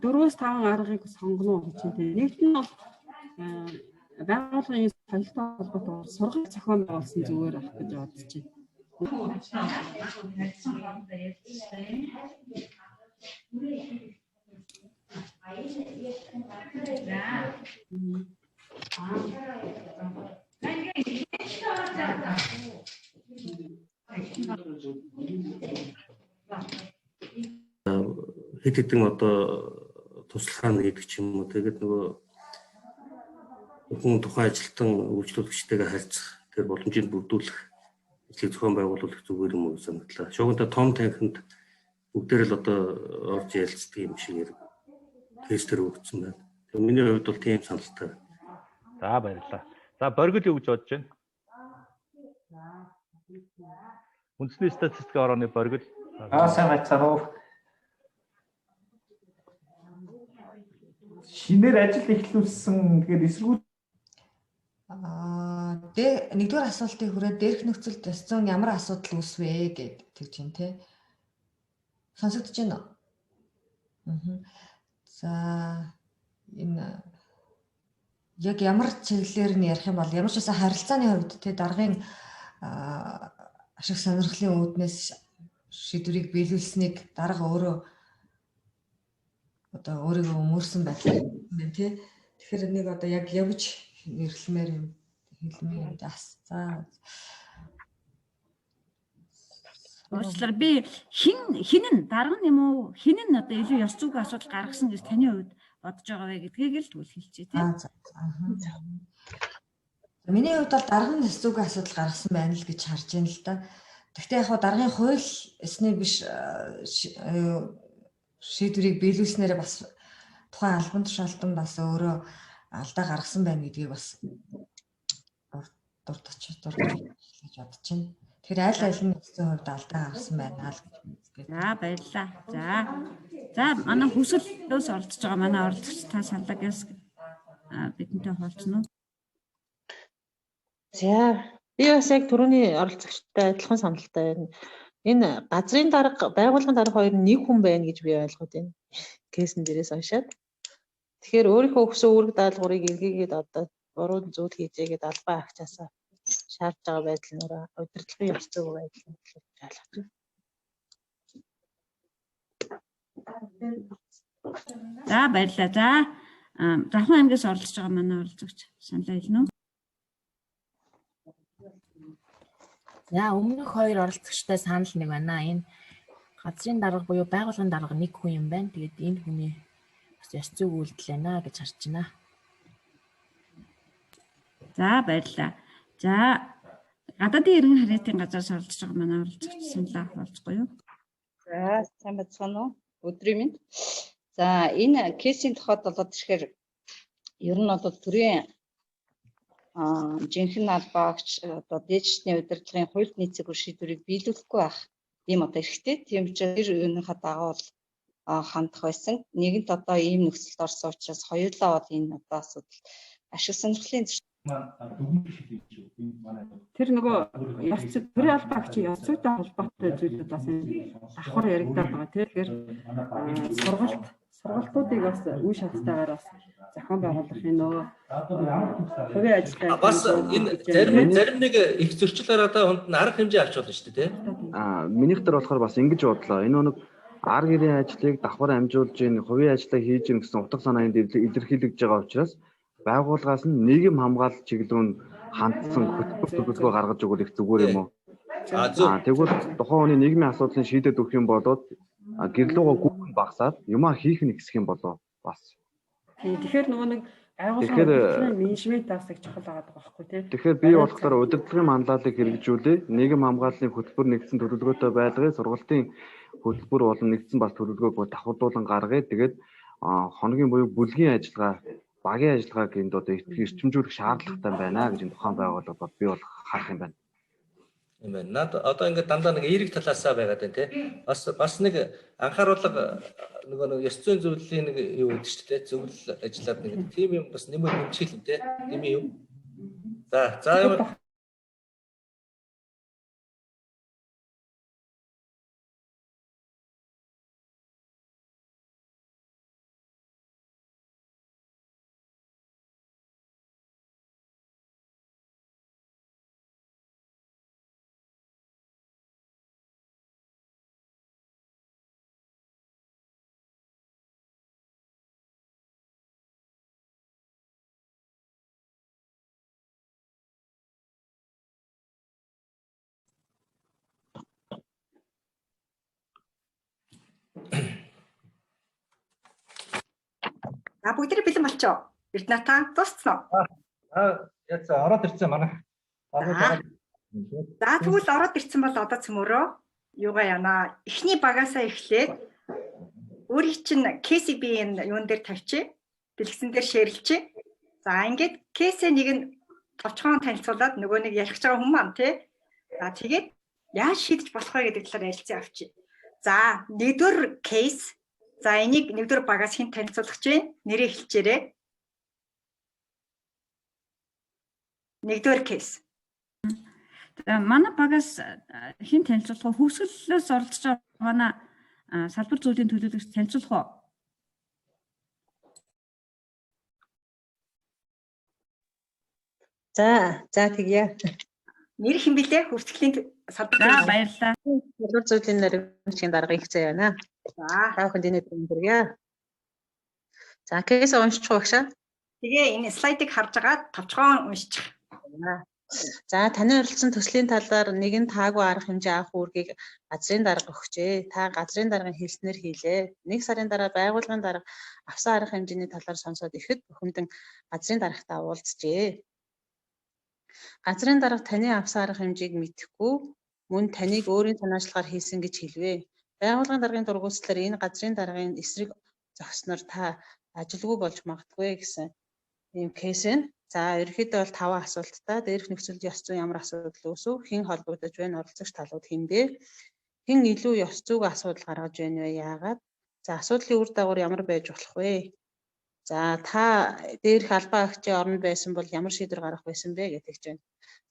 4-5 аргыг сонгоно гэж тийм. Нэгт нь бол байгууллагын соёлтой холбоотой сургалт зохион байгуулсан зүгээр ах гэж бодож байна. Хэд хэдэн одоо туслахаа нэгдэг ч юм уу. Тэгээд нөгөө хүн тухайн ажилтан үйлчлүүлэгчтэйгээ харьцах тэр боломжийг бүрдүүлэх ажлыг зохион байгуулах зүгээр юм уу санагдлаа. Шуугинтай том танхимд бүгдээр л одоо орж ярилцдаг юм шиг тестер өгсөн байна. Тэгээд миний хувьд бол тийм саналтай. За баярлалаа. За боргил юу гэж бодож байна? Үндэсний статистикийн орооны боргил. Сайн байцгаана уу. Шинээр ажил эхлүүлсэн тэгээд эсэргүүц нэгдүгээр асуултыг хүрээд дээрх нөхцөлд ястсан ямар асуудал үүсвэ гэд тэгж юм те. Сонсогдож байна уу? За энэ яг ямар чиглэлээр нь ярих юм бол ямар ч байсан харилцааны хувьд те даргын ашиг сонирхлын үүднээс шийдвэрийг биелүүлсэнийг дарга өөрөө одоо өөрийгөө өмөрсөн байдлаа юм тий. Тэгэхээр нэг одоо яг явж нэрлэмээр юм хэлмээр за. Уучлаарай би хин нь дарга юм уу? Хин нь одоо илүү ёс зүйн асуудал гаргасан гэж таны хувьд бодож байгаа вэ гэдгийг л тэгвэл хэлчихье тий. Миний хувьд бол даргын ёс зүйн асуудал гаргасан байна л гэж харж байна л да. Гэхдээ яг даргын хууль эсний биш шийдвэрийг биелүүлснээр бас тухайн албан тушаалтан бас өөрөө алдаа гаргасан байна гэдгийг бас дурдж гэж бодож байна. Тэгэхээр аль нь нэгэн хувьд алдаа гаргасан байна л гэж үздэг. За баярлалаа. За манай хүсэлтөөс оролцож байгаа манай оролцогч та саналагаас бидэнтэй хуваалцсан уу? За би бас яг түрүүний оролцогчтой адилхан саналтай байна. Энэ газрын дарга, байгууллагын дарга хоёр нь нэг хүн байна гэж би ойлгоод байна. Кейсэн дээрээс уншаад. Тэгэхээр өөрийнхөө өгсөн үүрэг даалгаврыг илгээгээд одоо буруу зүйл хийжээгээд албан агчаасаа шаардж байгаа байдал нь удирдлагын ёс зүйн байдал нь ойлгож байна. За баярлалаа. За Завхан аймгаас оролцож байгаа манай оролцогч саналаа хэлнэ үү? За өмнөх хоёр оролцогчтой санал нэг байна. Энэ газрын дарга буюу байгууллагын дарга нэг хүн юм байна. Тэгээд энэ хүний бас ёс зүйн үйлдэл байна гэж харж байна. За баярлалаа. За гадаадын иргэн харьяалтын газраас оролцож байгаа манай оролцогч саналаа хуваалцгаа юу? За сайн бацгаана уу? Өдрийн мэнд. За энэ кейсийн тухайд болоод ирэхээр ер нь бол төрийн жинхэнэ албаагч одоо дээдчдийн удирдлагын хувьд нийцэг шийдвэрийг биелүүлэхгүй байх ийм одоо эрхтэй. Тийм ч юуныхаа дагуу бол хандах байсан. Нэгэнт одоо ийм нөхцөлд орсон учраас хоёулаа бол энэ одоо асуудал ашиг сонирхлын Тэр нөгөө төрийн албаагчийн ёс зүйтэй холбоотой зүйлүүд бас давхар яригдаад байгаа. Тэгэхээр сургалтуудыг бас үе шаттайгаар бас зохион байгуулах энэ нөгөө хувийн ажилтны бас энэ зарим нэг их зөрчил гаргадаг хүнд нь арга хэмжээ авч болно шүү дээ, тийм. Минийх дээр болохоор бас ингэж бодлоо. Энэ нэг ар гэрийн ажлыг давхар амжуулж, хувийн ажлаа хийж гин гэсэн утга санаанд илэрхийлэгдэж байгаа учраас байгууллагаас нь нийгэм хамгаалалт чиглэлөнд хандсан хөтөлбөр гаргаж өгөх их зүгээр юм уу? Тэгвэл тухайн хүний нийгмийн асуудлыг шийдээд өгөх юм болоод гэрлүүгөө гүн багсаад юмаа хийх нь ихсэх юм болоо бас. Тэгэхээр нөгөө нэг байгууллагын менежмент бас их чухал байгаа байхгүй тий. Тэгэхээр би болохоор удирдлагын манлайлалыг хэрэгжүүлээ. Нийгэм хамгааллын хөтөлбөр нэгдсэн төлөвлөгөөтэй байлгая, сургалтын хөтөлбөр болон нэгдсэн бас төлөвлөгөөг давхардуулан гаргая. Тэгээд хоногийн буюу бүлгийн ажиллагаа, багийн ажиллагааг энд одоо эрчимжүүлэх шаардлагатай байна гэж энэ тухайн байгууллага би бол харах юм байна. Юм байна. Наад одоо ингээд дандаа нэг эерэг талаасаа байгаад байна тий. Бас нэг анхааруулга нөгөө нэг ёс зүйн зөвлөлийн нэг юу гэдэг чинь тий. Зөвлөл ажиллаад нэг тийм юм бас нэмээд нэмчих юм тий. Тийм юм. За Бүгдээ бэлэн болчоо. Эрдэнэта дууссан уу? Яцаа ороод ирсэн манай. За тэгвэл ороод ирсэн бол одоо цөмөрөө юугаа яана. Эхний багаасаа эхлээд өөрийн чинь KCB-ийн юун дээр тавьчих. Дэлгэсэн дээр шеэрлчих. За ингээд кейсээ нэг нь товчхон танилцуулаад нөгөө нэг ярих гэж байгаа хүмүүс маань тий. За тэгээд яаж шийдэж болох вэ гэдэг талаар ярилцсан авчи. За нэгдүгээр кейс. За энийг нэгдүгээр багаас хэн танилцуулах чинь нэрээ хэлчихээрэй. Нэгдүгээр кейс. Манай багаас хэн танилцуулах вэ? Хөвсгөлөөс оролцож байгаа манай салбар зүйлийн төлөөлөгч танилцуулах уу? За тэгье. Нэр хэн билээ? Хөвсгөлийн салбар зүйлийн баярлалаа. Салбар зүйлийн нэрийн дарга их зэ байна. За таахын дэний дүргээ. За кейс уншчих багшаа. Тэгээ энэ слайдыг харж байгаа товчхон уншчих. За таны оролцсон төслийн талаар нэгэн таагүй арга хэмжээ авах үүргийг газрын дарга өгчээ. Та газрын даргын хэлснээр хийлээ. 1 сарын дараа байгууллагын дарга авсан арга хэмжээний талаар сонсоод ихэд бухимдан газрын даргатай уулзжээ. Газрын дарга таны авсан арга хэмжээг мэдэхгүй мөн таныг өөрийн санаачлагаар хийсэн гэж хэлвэ. Байгууллагын даргын дургуутслаар энэ газрын даргын эсрэг зогсноор та ажилгүй болж магадгүй гэсэн ийм кейс байна. За ерөнхийдөө бол 5 асуулттай дээрх нөхцөлд ёс зүйн ямар асуудал үүсв, хэн холбогдож байна, оролцогч талууд хэмдээ, хэн илүү ёс зүйн асуудал гаргаж байна вэ, яагаад? За асуудлын үр дагавар ямар байж болох вэ? За та дээрх албан агчийн оронд байсан бол ямар шийдвэр гаргах байсан бэ гэж хэлж байна.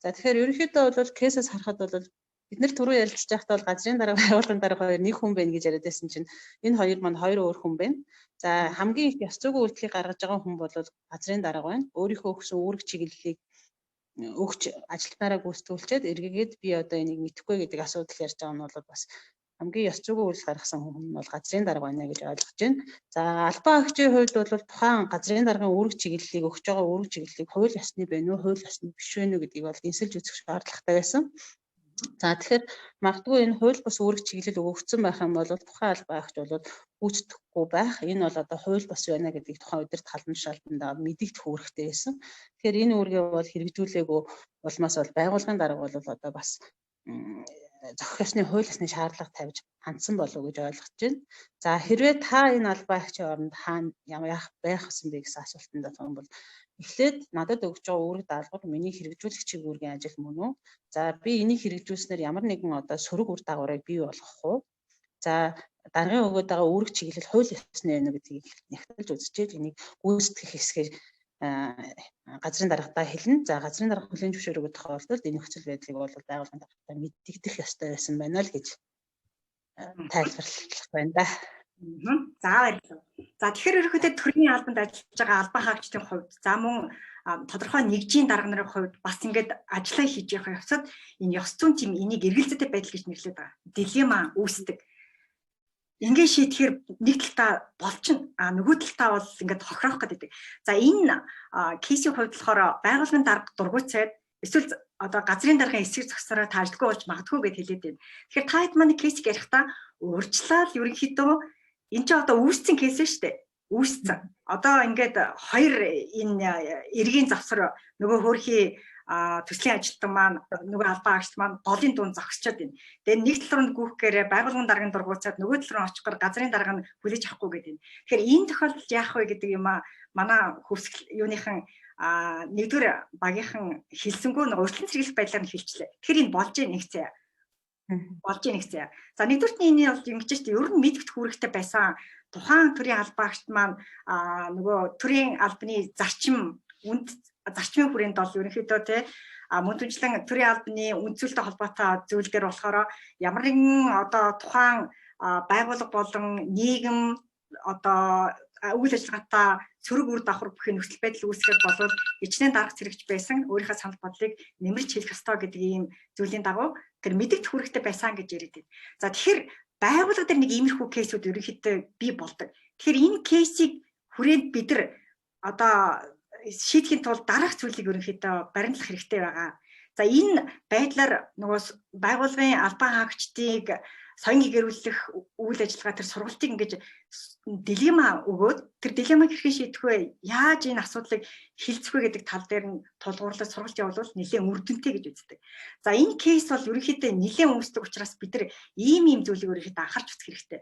За тэгэхээр ерөнхийдөө бол кейсээс харахад бол бид нэр түрүү ярилцж байхдаа бол газрын дарга байгууллагын дарга хоёр нэг хүн байна гэж яриад байсан чинь энэ хоёр маань хоёр өөр хүн байна. За хамгийн их ёс зүйн үйлдэлийг гаргаж байгаа хүн бол газрын дарга байна. Өөрийнхөө өгсөн үүрэг чиглэлийг өгч ажилтнаараа гүйцэтгүүлчихэд эргээгээд би одоо энийг мэдэхгүй гэдэг асуудал ярьж байгаа нь бол бас хамгийн ёс зүйн үйлдэл гаргасан хүн нь бол газрын дарга байна гэж ойлгож байна. За албан агчийн хувьд бол тухайн газрын даргын үүрэг чиглэлийг өгч байгаа үүрэг чиглэлийг хууль ёсны байна уу, хууль ёсны биш вэ гэдгийг бол гэнсэлж үзэх шаардлагатай байсан. За тэгэхээр магадгүй энэ хууль бус үүрэг чиглэл өгөгдсөн байх юм бол тухайн албан агч бол гүйцэтгэхгүй байх. Энэ бол одоо хууль бус байна гэдгийг тухайн удирдах халдвар шалгалтанд мэдэгдэх үүрэгтэй байсан. Тэгэхээр энэ үүргээ бол хэрэгжүүлээгүй улмаас бол байгууллагын дарга бол одоо бас зохих ёсны хууль ёсны шаардлага тавьж хандсан болов уу гэж ойлгож байна. За хэрвээ та энэ албан агчийн оронд хаана яах байх гэсэн бэ гэсэн асуултанд том бол эхлээд надад өгж байгаа үүрэг даалгавар миний хэрэгжүүлэгчийн үүргийн ажил мөн үү? За би энийг хэрэгжүүлснээр ямар нэгэн одоо сөрөг үр дагаврыг бий болгох уу? За даргын өгөөд байгаа үүрэг чиглэл хууль ёсны байна гэдгийг нягтлж үзчихээд энийг гүйцэтгэх хэсгээр газрын даргатаа хэлнэ. За газрын дарга хүлээн зөвшөөрөгдөх тохиолдолд энэ нөхцөл байдлыг бол байгууллагын даргатаа мэдэгдэх ёстой байсан байна л гэж тайлбарлах байна да. За баярлалаа. За тэгэхээр ерөнхийдөө төрийн албанд ажиллаж байгаа албан хаагчдын хувьд за мөн тодорхой нэгжийн дарга нарын хувьд бас ингээд ажиллаа хийж явах явцад энэ ёс зүйн тим энийг эргэлзээтэй байдал гэж нэрлэдэг байгаа. Дилемма үүсдэг. Ингээд шийдэхээр нэг талдаа болчихно. Нөгөө талдаа бол ингээд хохирох гэдэг. За энэ кейсийн хувьд болохоор байгууллагын дарга дургуйцаад эсвэл одоо газрын даргын эсрэг зогсороо тааждаггүй болж магадгүй гэж хэлээд байна. Тэгэхээр та хэд маань кейсийг ярихдаа урьдчилал ерөнхийдөө энэ ч одоо үүссэн кейс шүү дээ. Үүссэн. Одоо ингээд хоёр энэ эргийн завсар нөгөө хөөрхий төслийн ажилтан маань нөгөө албан агч маань голын дунд зогсчод байна. Тэгээ нэг тал руу гүйхгээрээ байгууллагын даргын дургуйцаад нөгөө тал руу очихоор газрын дарга нь хүлээж авахгүй гэдэг. Тэгэхээр энэ тохиолдолд яах вэ гэдэг юм манай хөвсгөл юуныхан нэгдүгээр багийнхан хэлсэнгүү нэг урьдчилан зэрэглэх байдлаар нь хэлчлээ. Тэгэхээр энэ болж ийн нэгцээ. Болж ийн нэгцээ. За нэгдүгürt нь энэ бол ингэж шүү дээ. Ер нь мэдгдэх үүрэгтэй байсан тухайн төрийн албан агчт маань нөгөө төрийн албаны зарчмын хүрээнд бол ерөнхийдөө тий мөн түнчлэн төрийн албаны үндсүүлэлтэй холбоотой зүйл дээр болохоор ямар нэгэн одоо тухайн байгууллага болон нийгэм одоо үйл ажиллагаатай цөрөг үр дагавар бүхий нөхцөл байдал үүсгэх болвол ичнээн дарга зэрэгч байсан өөрийнхөө санал бодлыг нэмэрч хэлэх ёстой гэдэг ийм зүйлийн дагуу тэр мэдэгдэх үүрэгтэй байсан гэж яриад байна. За тэгэхээр байгууллага дээр нэг иймэрхүү кейсүүд ерөнхийдөө бий болдог. Тэгэхээр энэ кейсийг хүрээнд бид нар одоо шийдэхин тулд дараах зүйлийг ерөнхийдөө баримтлах хэрэгтэй байгаа. За энэ байдлаар нөгөө байгууллагын албан хаагчдыг соён гэрүүлэх үйл ажиллагаа тэр сургалтыг ингэж дилемма өгөөд тэр дилеммаг хэрхэн шийдэх вэ? Яаж энэ асуудлыг хилцэх вэ гэдэг тал дээр нь тулгуурлаж сургалт явуулвал нэлээд үр дүнтэй гэж үздэг. За энэ кейс бол ерөнхийдөө нэлээд үүсдэг учраас бид нар ийм зүйлийг ерөнхийдөө анхаарч үзэх хэрэгтэй.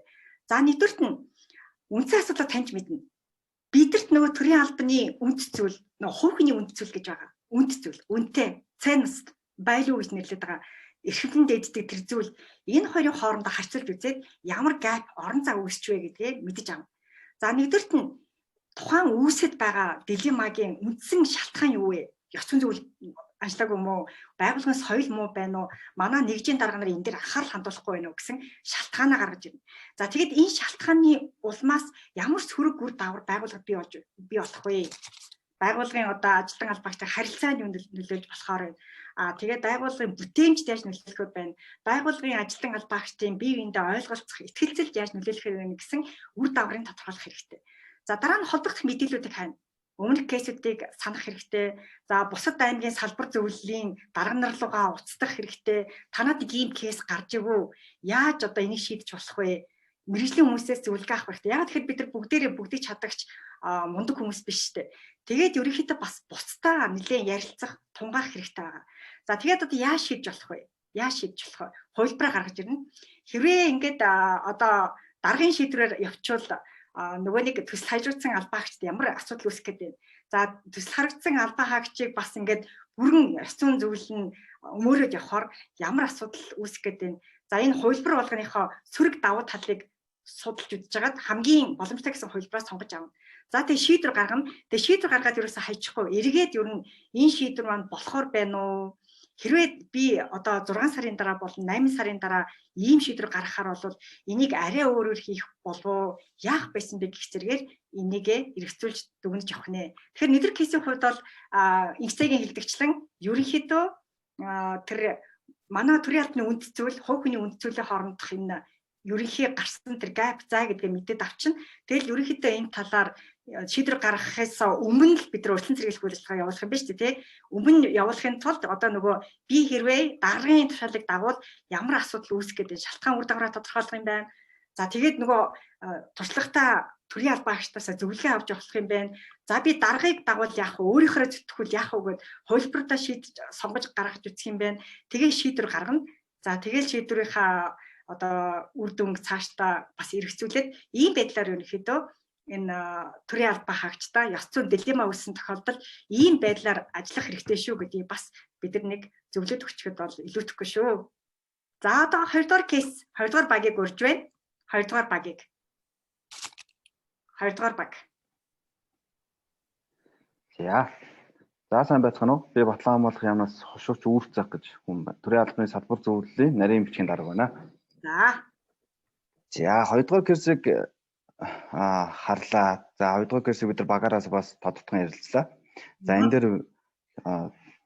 За нэгдүгürt нь үндсэн асуудлыг таньж мэднэ. Бидэрт нөгөө төрийн албаны үндэс зүйл, нөгөө хувь хүний үндэс зүйл гэж байгаа. Үндэс зүйл, үнэтэй, ценность, value гэж нэрлэдэг байгаа. Эрхлэн дээддэг тэр зүйл энэ хоёрын хоорондоо харьцуулж үзээд ямар gap орон зай үүсчвэ гэдгийг мэдэж авна. За нэгдүгürt нь тухайн үүсэт байгаа дилеммагийн үндсэн шалтгаан юу вэ? Ёс зүйн зүйл ажиллаагүй мó, байгууллагын соёл муу байна уу? Манай нэгжийн дарга нар энэ дээр анхаарал хандуулахгүй байна уу гэсэн шалтгаанаа гаргаж ирнэ. За тэгэд энэ шалтгааны улмаас ямар сөрөг үр дагавар байгууллага бий болох вэ? Байгууллагын одоо ажилтан албаагчтай харилцаанд нөлөөлж болохоор байна. Тэгээд байгууллагын бүтээмжд яаж нөлөөлөх вэ? Байгууллагын ажилтан албаагчдын бие биендээ ойлголцох, итгэлцэлд яаж нөлөөлөх вэ гэсэн үр дагаврыг тодорхойлох хэрэгтэй. За дараа нь холбогдох мэдээллүүдийг хайна. Өмнөх кейсүүдийг санах хэрэгтэй. За бусад аймгийн салбар зөвлөлийн дарга нар руугаа уцтах хэрэгтэй. Танад нэг ийм кейс гарч ивүү. Яаж одоо энийг шийдэж болох вэ? Мэргэжлийн хүмүүсээс зөвлөгөө авах хэрэгтэй. Яг тэгэхээр бид нар бүгдийг чадагч мундаг хүмүүс биш шүү дээ. Тэгээд ерөнхийдөө бас буцтаа нэлээд ярилцах, тунгаах хэрэгтэй байгаа. За тэгээд одоо яаж шийдэж болох вэ? яаж шийдэж болох вэ? Хувилбараа гаргаж ирнэ. Хэрвээ ингээд одоо даргын шийдвэрээр явуучвал нөгөө нэг төсөл хажуудсан албаагчд ямар асуудал үүсэх гээд байна. За төсөл харагдсан албаа хаагчийг бас ингээд бүрэн ёс зүйн зөвлөл нь өмөрөөд явахаар ямар асуудал үүсэх гээд байна. За энэ хувилбар болгоныхоо сөрөг давуу талыг судалж үзэж хагаад хамгийн боломжтой гэсэн хувилбараа сонгож авна. За тэгээ шийдвэр гаргана. Тэгээ шийдвэр гаргаад ерөөсөө хайчихгүй. Эргээд ер нь энэ шийдвэр маань болохоор байна уу? Хэрвээ би одоо 6 сарын дараа болон 8 сарын дараа ийм шийдвэр гаргахаар бол энийг арай өөрөөр хийх болов яах байсан бэ гэх зэрэгээр энийгээ эргэцүүлж дүгнэж явах нэ. Тэгэхээр нэдэр кейсийн хувьд бол инцгийн хэлдэгчлэн ерөнхийдөө тэр манай төрийн албаны үнд зүйл, хувь хүний үнд зүйлийн хоорондох энэ ерөнхий гарсан тэр gap зай гэдгээ мэдээд авчин. Тэгэл ерөнхийдөө энэ талаар шийдвэр гаргахаас өмнө л бид нар урьдчилан зэрэглэх үйл ажиллагаа явуулах юм байна шүү дээ. Өмнө явуулахын тулд одоо нөгөө би хэрвээ даргын тушаалыг дагвал ямар асуудал үүсэх гэдэг шалтгаан үр дагавраа тодорхойлох юм байна. За тэгээд нөгөө туршлагатай төрийн албаагчдаас зөвлөгөө авч явах юм байна. За би даргыг дагвал яах вэ? Өөрийнхөө зүтгэхүүл яах вэ гэд хувилбартаа шийдэж сонгож гаргаж үзэх юм байна. Тэгээ шийдвэр гаргана. За тэгээд шийдвэрийнхаа одоо үр дүнг цаашдаа бас эргэцүүлээд ийм байдлаар ерөнхийдөө энэ төрийн албаа хаагчдаа ёс зүйн дилемма үүссэн тохиолдолд ийм байдлаар ажиллах хэрэгтэй шүү гэдгийг бас бид нар нэг зөвлөд өгчөд бол илүүтэхгүй шүү. За одоо 2 дугаар кейс 2 дугаар багийг урьж байна. 2 дугаар багийг 2 дугаар баг. За сайн байцгаана уу? Би Батлан хамгаалах яамнаас хошууч үүрцэх гэж хүн байна. Төрийн албаны салбар зөвлөлийн нарийн бичгийн дарга байна. За 2 дугаар кейсийг харлаа. За 2 дугаар кейсийг бид нар багаараас бас тодтогхон ярилцлаа. За энэ дээр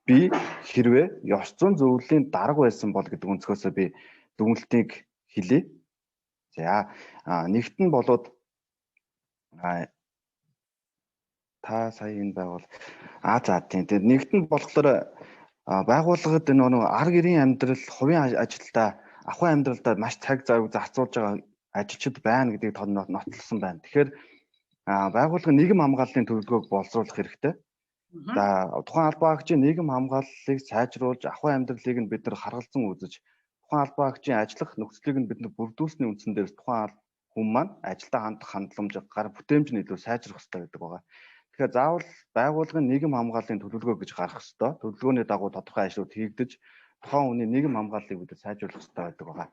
би хэрвээ ёс зүйн зөвлөлийн дарга байсан бол гэдэг өнцгөөсөө би дүгнэлтийг хэлье. За нэгт нь болоод та сая энэ байгуул за тийм нэгт нь болохоор байгууллагад энэ ар гэрийн амьдрал, хувийн ажилдаа, ахуйн амьдралдаа маш цаг зав зарцуулж байгаа ажилчид байна гэдгийг нотлсон байна. Тэгэхээр байгууллага нийгэм хамгааллын төлөвлөгөөг боловсруулах хэрэгтэй. За тухайн албаагчийн нийгэм хамгааллыг сайжруулж, ахуйн амьдралыг нь бид нар харгалзан үзэж, тухайн албаагчийн ажиллах нөхцөлийг нь бид нар бүрдүүлсэний үндсэн дээр тухайн хүн маань ажилдаа хандах хандламж, гар бүтээмж нь илүү сайжрах хэрэгтэй гэдэг байгаа. Тэгэхээр заавал байгууллагын нийгэм хамгааллын төлөвлөгөө гэж гарах хэрэгтэй. Төлөвлөгөөний дагуу тодорхой ажлууд хийгдэж, тухайн хүний нийгэм хамгааллыг бид сайжруулах хэрэгтэй гэдэг байгаа.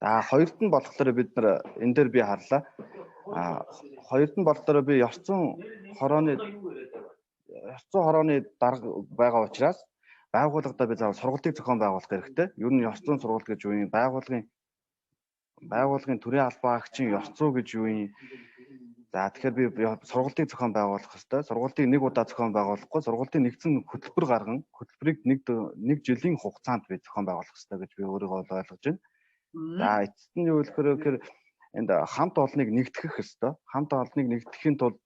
За хоёрт нь болохоор бид нар энэ дээр би харлаа. Хоёрт нь болохоор би ёс зүйн хорооны дарга байгаа учраас байгууллагадаа би заавал сургалтыг зохион байгуулах хэрэгтэй. Ер нь ёс зүйн сургалт гэж юу юм? Байгууллагын төрийн албаагчийн ёс зүй гэж юу юм? За тэгэхээр би сургалтыг зохион байгуулах хэрэгтэй. Сургалтыг нэг удаа зохион байгуулахгүй, сургалтын нэгдсэн хөтөлбөр гарган, хөтөлбөрийг нэг жилийн хугацаанд би зохион байгуулах хэрэгтэй гэж би өөрийгөө ойлгож байна. За эцэст нь юу гэхээр энд хамт олныг нэгтгэх хэрэгтэй. Хамт олныг нэгтгэхийн тулд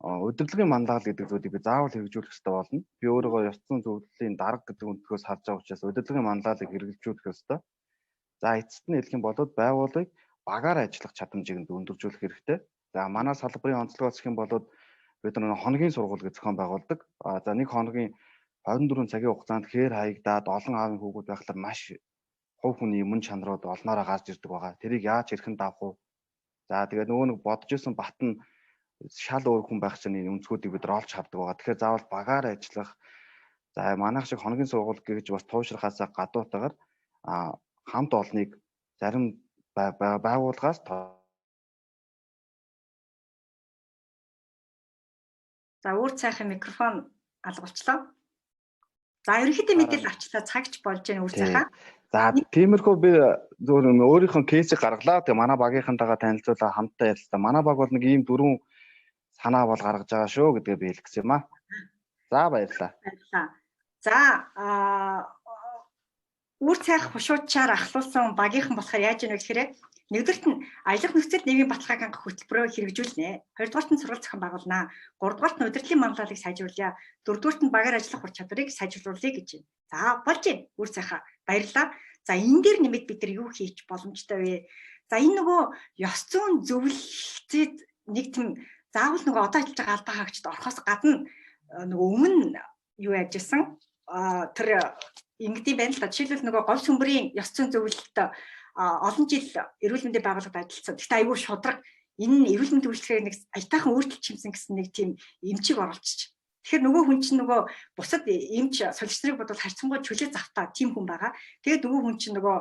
удирдлагын манлал гэдэг зүйлийг би заавал хэрэгжүүлэх хэрэгтэй болно. Би өөрийгөө ёс зүйн зөвлөлийн дарга гэдэг өнцгөөс харж байгаа учраас удирдлагын манлалыг хэрэгжүүлэх хэрэгтэй. За эцэст нь хэлэх юм бол байгууллагыг багаар ажиллах чадамжийг өндөржүүлэх хэрэгтэй. За манай салбарын онцлогоос их юм бол бид нар хоногийн сургууль гэж зохион байгуулдаг. За нэг хоногийн 24 цагийн хугацаанд хээр хаягдаад олон аавын хүүгүүд байхлаар маш хувь хүний мөн чанарууд олноороо гарч ирдэг байгаа. Тэрийг яаж хэрхэн давах вэ? За тэгээд нөгөө нэг бодож исэн бат нь шал өөр хүн байх чинь өнцгүүдийг бид нар олж хардаг байгаа. Тэгэхээр заавал багаар ажиллах. За манайх шиг хоногийн сургууль гэж бас туушрахаасаа гадуутагаар хамт олныг зарим байгууллагаас За өөр цайхан микрофон алгуулчлаа. За ерөнхийдөө мэдээлэл авчлаа, цагч болж байна өөр цайхан. За тиймэрхүү би зөвхөн өөрийнхөө кейсийг гаргалаа. Тэгээ манай багийнхантайгаа танилцуулаа, хамтдаа ярилцлаа. Манай баг бол нэг ийм дөрвөн санаа бол гаргаж байгаа шүү гэдгээ би хэлчихсэн юм аа. За баярлалаа. За үр цайх хушуучаар ахлуулсан багийнхан болохоор яаж ийнэ гэхээр нэгдүгээрт нь аялах нөхцөл нийгмийн баталгааг хангах хөтөлбөрөөр хэрэгжүүлнэ. Хоёрдугаарт нь сургалт зохион байгуулнаа. Гуравдугаарт нь удирдлагын манлайлалыг сайжруулъя. Дөрөвдүгээрт нь багаар ажиллах ур чадварыг сайжруулъя гэж байна. За болж байна. Үр цайхаа баярлалаа. За энэ дээр нэмээд бид нар юу хийх боломжтой вэ? За энэ нөгөө ёс зүйн зөвлөлтөд нэг тийм заавал нөгөө одоо ажиллаж байгаа албаа хаагчид орохоос гадна нөгөө өмнө юу яжсэн тэр ингэдэм байна л да. Жишээлбэл нөгөө говь сүмбрийн ёс зүйн зөвлөлт олон жил эрүүл мэндийн байгууллагад ажилласан. Гэхдээ айгүй шудраг энэ эрүүл мэндийн үйлчлэгийг нэг аятайхан өөрчлөлт чимсэн гэсэн нэг тийм эмчийг оруулчих. Тэгэхээр нөгөө хүн чинь нөгөө бусад эмч солигч нарыг бодвол харьцангуй чөлөө завтаа тийм хүн байгаа. Тэгээд нөгөө хүн чинь нөгөө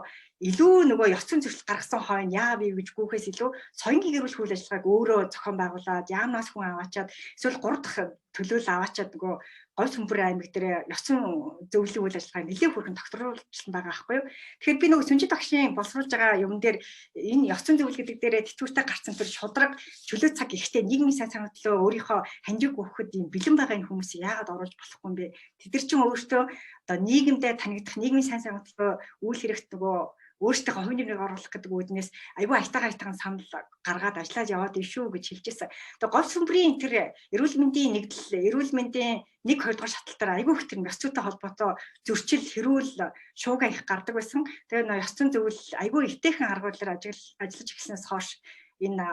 илүү нөгөө ёс зүйн зөвлөлт гаргасан хойно яа бий гэж гүөхээс илүү соёнгийн гэрүүл үйл ажиллагааг өөрөө зохион байгуулад яамнаас хүн аваачаад эсвэл 3 дахь төлөөлөл аваачаад нөгөө говь сүмбэр аймаг дээр ёс зүйн зөвлөлийн үйл ажиллагааг нэлээд хүрхэн докторлуулсан байгаа байхгүй юу. Тэгэхээр би нөгөө Сүнжид багшийн боловсруулж байгаа юм дээр энэ ёс зүйн зөвлөл гэдэг дээрээ тэтгүүртэй гарсан тэр шудраг чөлөө цаг ихтэй нийгмийн сайн санаа төлөө өөрийнхөө ханжиг өгөхөд юм бэлэн байгаа энэ хүмүүсийг яагаад оруулж болохгүй юм бэ? Тэд нар чинь өөртөө одоо нийгэмдээ танигдах нийгмийн сайн санаа төлөө үйл хэрэгт нөгөө өөртөө хувийн нэмрийг оруулах гэдэг үүднээс айгүй аятайхан санал гаргаад ажиллаж яваад ишүү гэж хэлжсэн. Тэгээ говь сүмбрийн тэр эрүүл мэндийн нэгдэл, эрүүл мэндийн 1-2 дугаар шатлалтаар айгүй их тэр ёс зүйтэй холбоотой зөрчил, хэрүүл, шууган их гардаг байсан. Тэгээ ёс зүйн зөвлөл айгүй ихтэйхэн аргуулаар ажиллаж эхэлснээс хойш энэ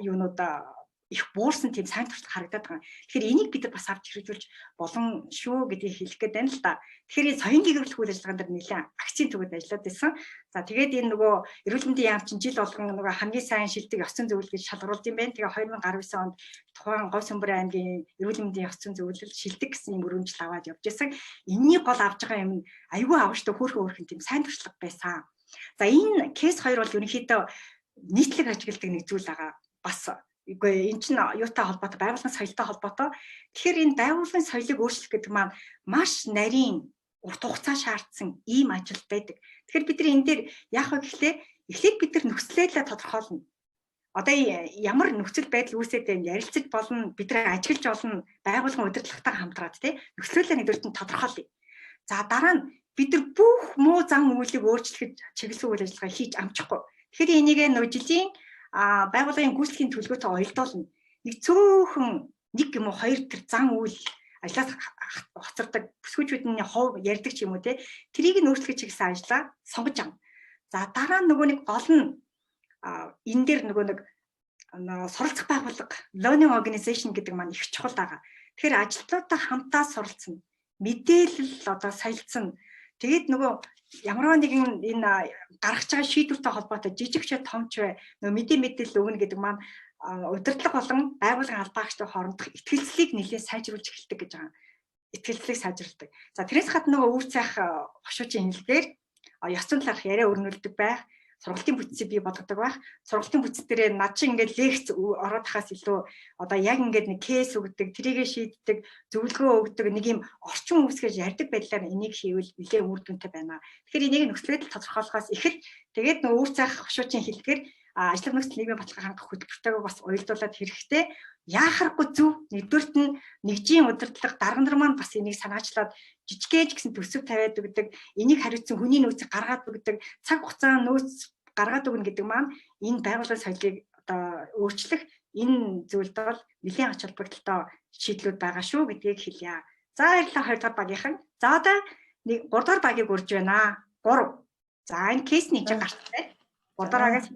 юунууд их буурсан тийм сайн туршлага харагдаад байгаа. Тэгэхээр энийг бид бас авч хэрэгжүүлж болон шүү гэдгийг хэлэх гээд байна л да. Тэгэхээр энэ соёнгийн гэрүүлэх үйл ажиллагаанд нэлээд акцент төгөөд ажиллаад байсан. За тэгээд энэ нөгөө эрүүл мэндийн яам чинь жил болгон нөгөө хамгийн сайн шилдэг ёс зүйн зөвлөл гэж шалгаруулж юм байна. Тэгээ 2019 онд тухайн говь сүмбэр аймгийн эрүүл мэндийн ёс зүйн зөвлөл шилдэг гэсэн юм өрөмжл аваад явж байсан. Энэний гол авж байгаа юм айгүй авштай хөөрхөн тийм сайн туршлага байсан. За энэ кейс 2 бол ерөнхийдөө нийтлэг ажигладаг нэг зүйл байгаа. Бас үгүй энэ чинь юутай холбоотой, байгууллагын соёлтой холбоотой. Тэгэхээр энэ байгууллагын соёлыг өөрчлөх гэдэг маань маш нарийн урт хугацаа шаардсан ийм ажил байдаг. Тэгэхээр бид энэ дээр яах вэ гэхлээр эхлээд бид нар нөхцөлөө тодорхойлно. Одоо ямар нөхцөл байдал үүсээд байна, ярилцаж болно, бид нар ажиглаж болно, байгууллагын удирдлагатайгаа хамтраад тий нөхцөлөө нэгдүгürt нь тодорхойлъё. За дараа нь бид нар бүх муу зан үйлийг өөрчлөхөд чиглэсэн үйл ажиллагаа хийж амжихгүй. Тэгэхээр энийг нөө жилийн байгууллагын гүйцэтгэхийн төлөвлөгөөтэй оёлдуулна. Нэг цөөхөн 1 юм уу 2 тэр зан үйл ажлаас хоцордог бүсгүйчүүдний хов ярьдаг ч юм уу те трийг нь өөрчлөх чиглэсэн ажлаа сонгож авна. За дараа нь нөгөө нэг гол нь энэ дээр нөгөө нэг суралцах байгууллага learning organization гэдэг маань их чухал байгаа. Тэгэхээр ажилтнуудаа хамтаа суралцна. Мэдээлэл одоо солилцсон. Тэгээд нөгөө ямар нэгэн энэ гаргаж байгаа шийдвэртэй холбоотой жижиг ч том ч нөгөө мэдээлэл өгнө гэдэг маань удирдлага болон байгууллагын албаагчдын хоорондох итгэлцлийг нэлээд сайжруулж эхэлдэг гэж байгаа. Итгэлцлийг сайжруулдаг. За тэрээс гадна нөгөө үр цайх хошуучийн хэлээр ёс зүйн талаарх яриа өрнүүлдэг байх, сургалтын бүтцийг бий болгодог байх. Сургалтын бүтц дээр над чинь ингээд лекц ороод хахаас илүү одоо яг ингээд нэг кейс өгдөг, трийгээ шийддэг, зөвлөгөө өгдөг нэг юм орчин үүсгэж ярьдаг байдлаар энийг хийвэл нэлээд үр дүнтэй байна. Тэгэхээр энийг нөхцөлөд тодорхойлохоос ихэд тэгээд нөгөө үр цайх хошуучийн хэлээр ажлын нөхцөл нийгмийн баталгаа хангах хөтөлбөртэйгээ бас уялдуулаад хэрэгтэй. Яахаргүй зөв нэгдүгürt нь нэгжийн удирдлага дарга нар маань бас энийг санаачлаад жижигээж гэсэн төсөв тавиад өгдөг. Энийг хариуцсан хүний нөөцийг гаргаад өгдөг. Цаг хугацаа нөөц гаргаад өгнө гэдэг маань энэ байгууллагын соёлыг одоо өөрчлөх энэ зүйлд бол нэлийн ач холбогдолтой шийдлүүд байгаа шүү гэдгийг хэлье. За баярлалаа 2 дахь багийнхан. За одоо 3 дахь багийг урьж байна. 3. За энэ кейсний чинь гарцтай. 3 дахь багаас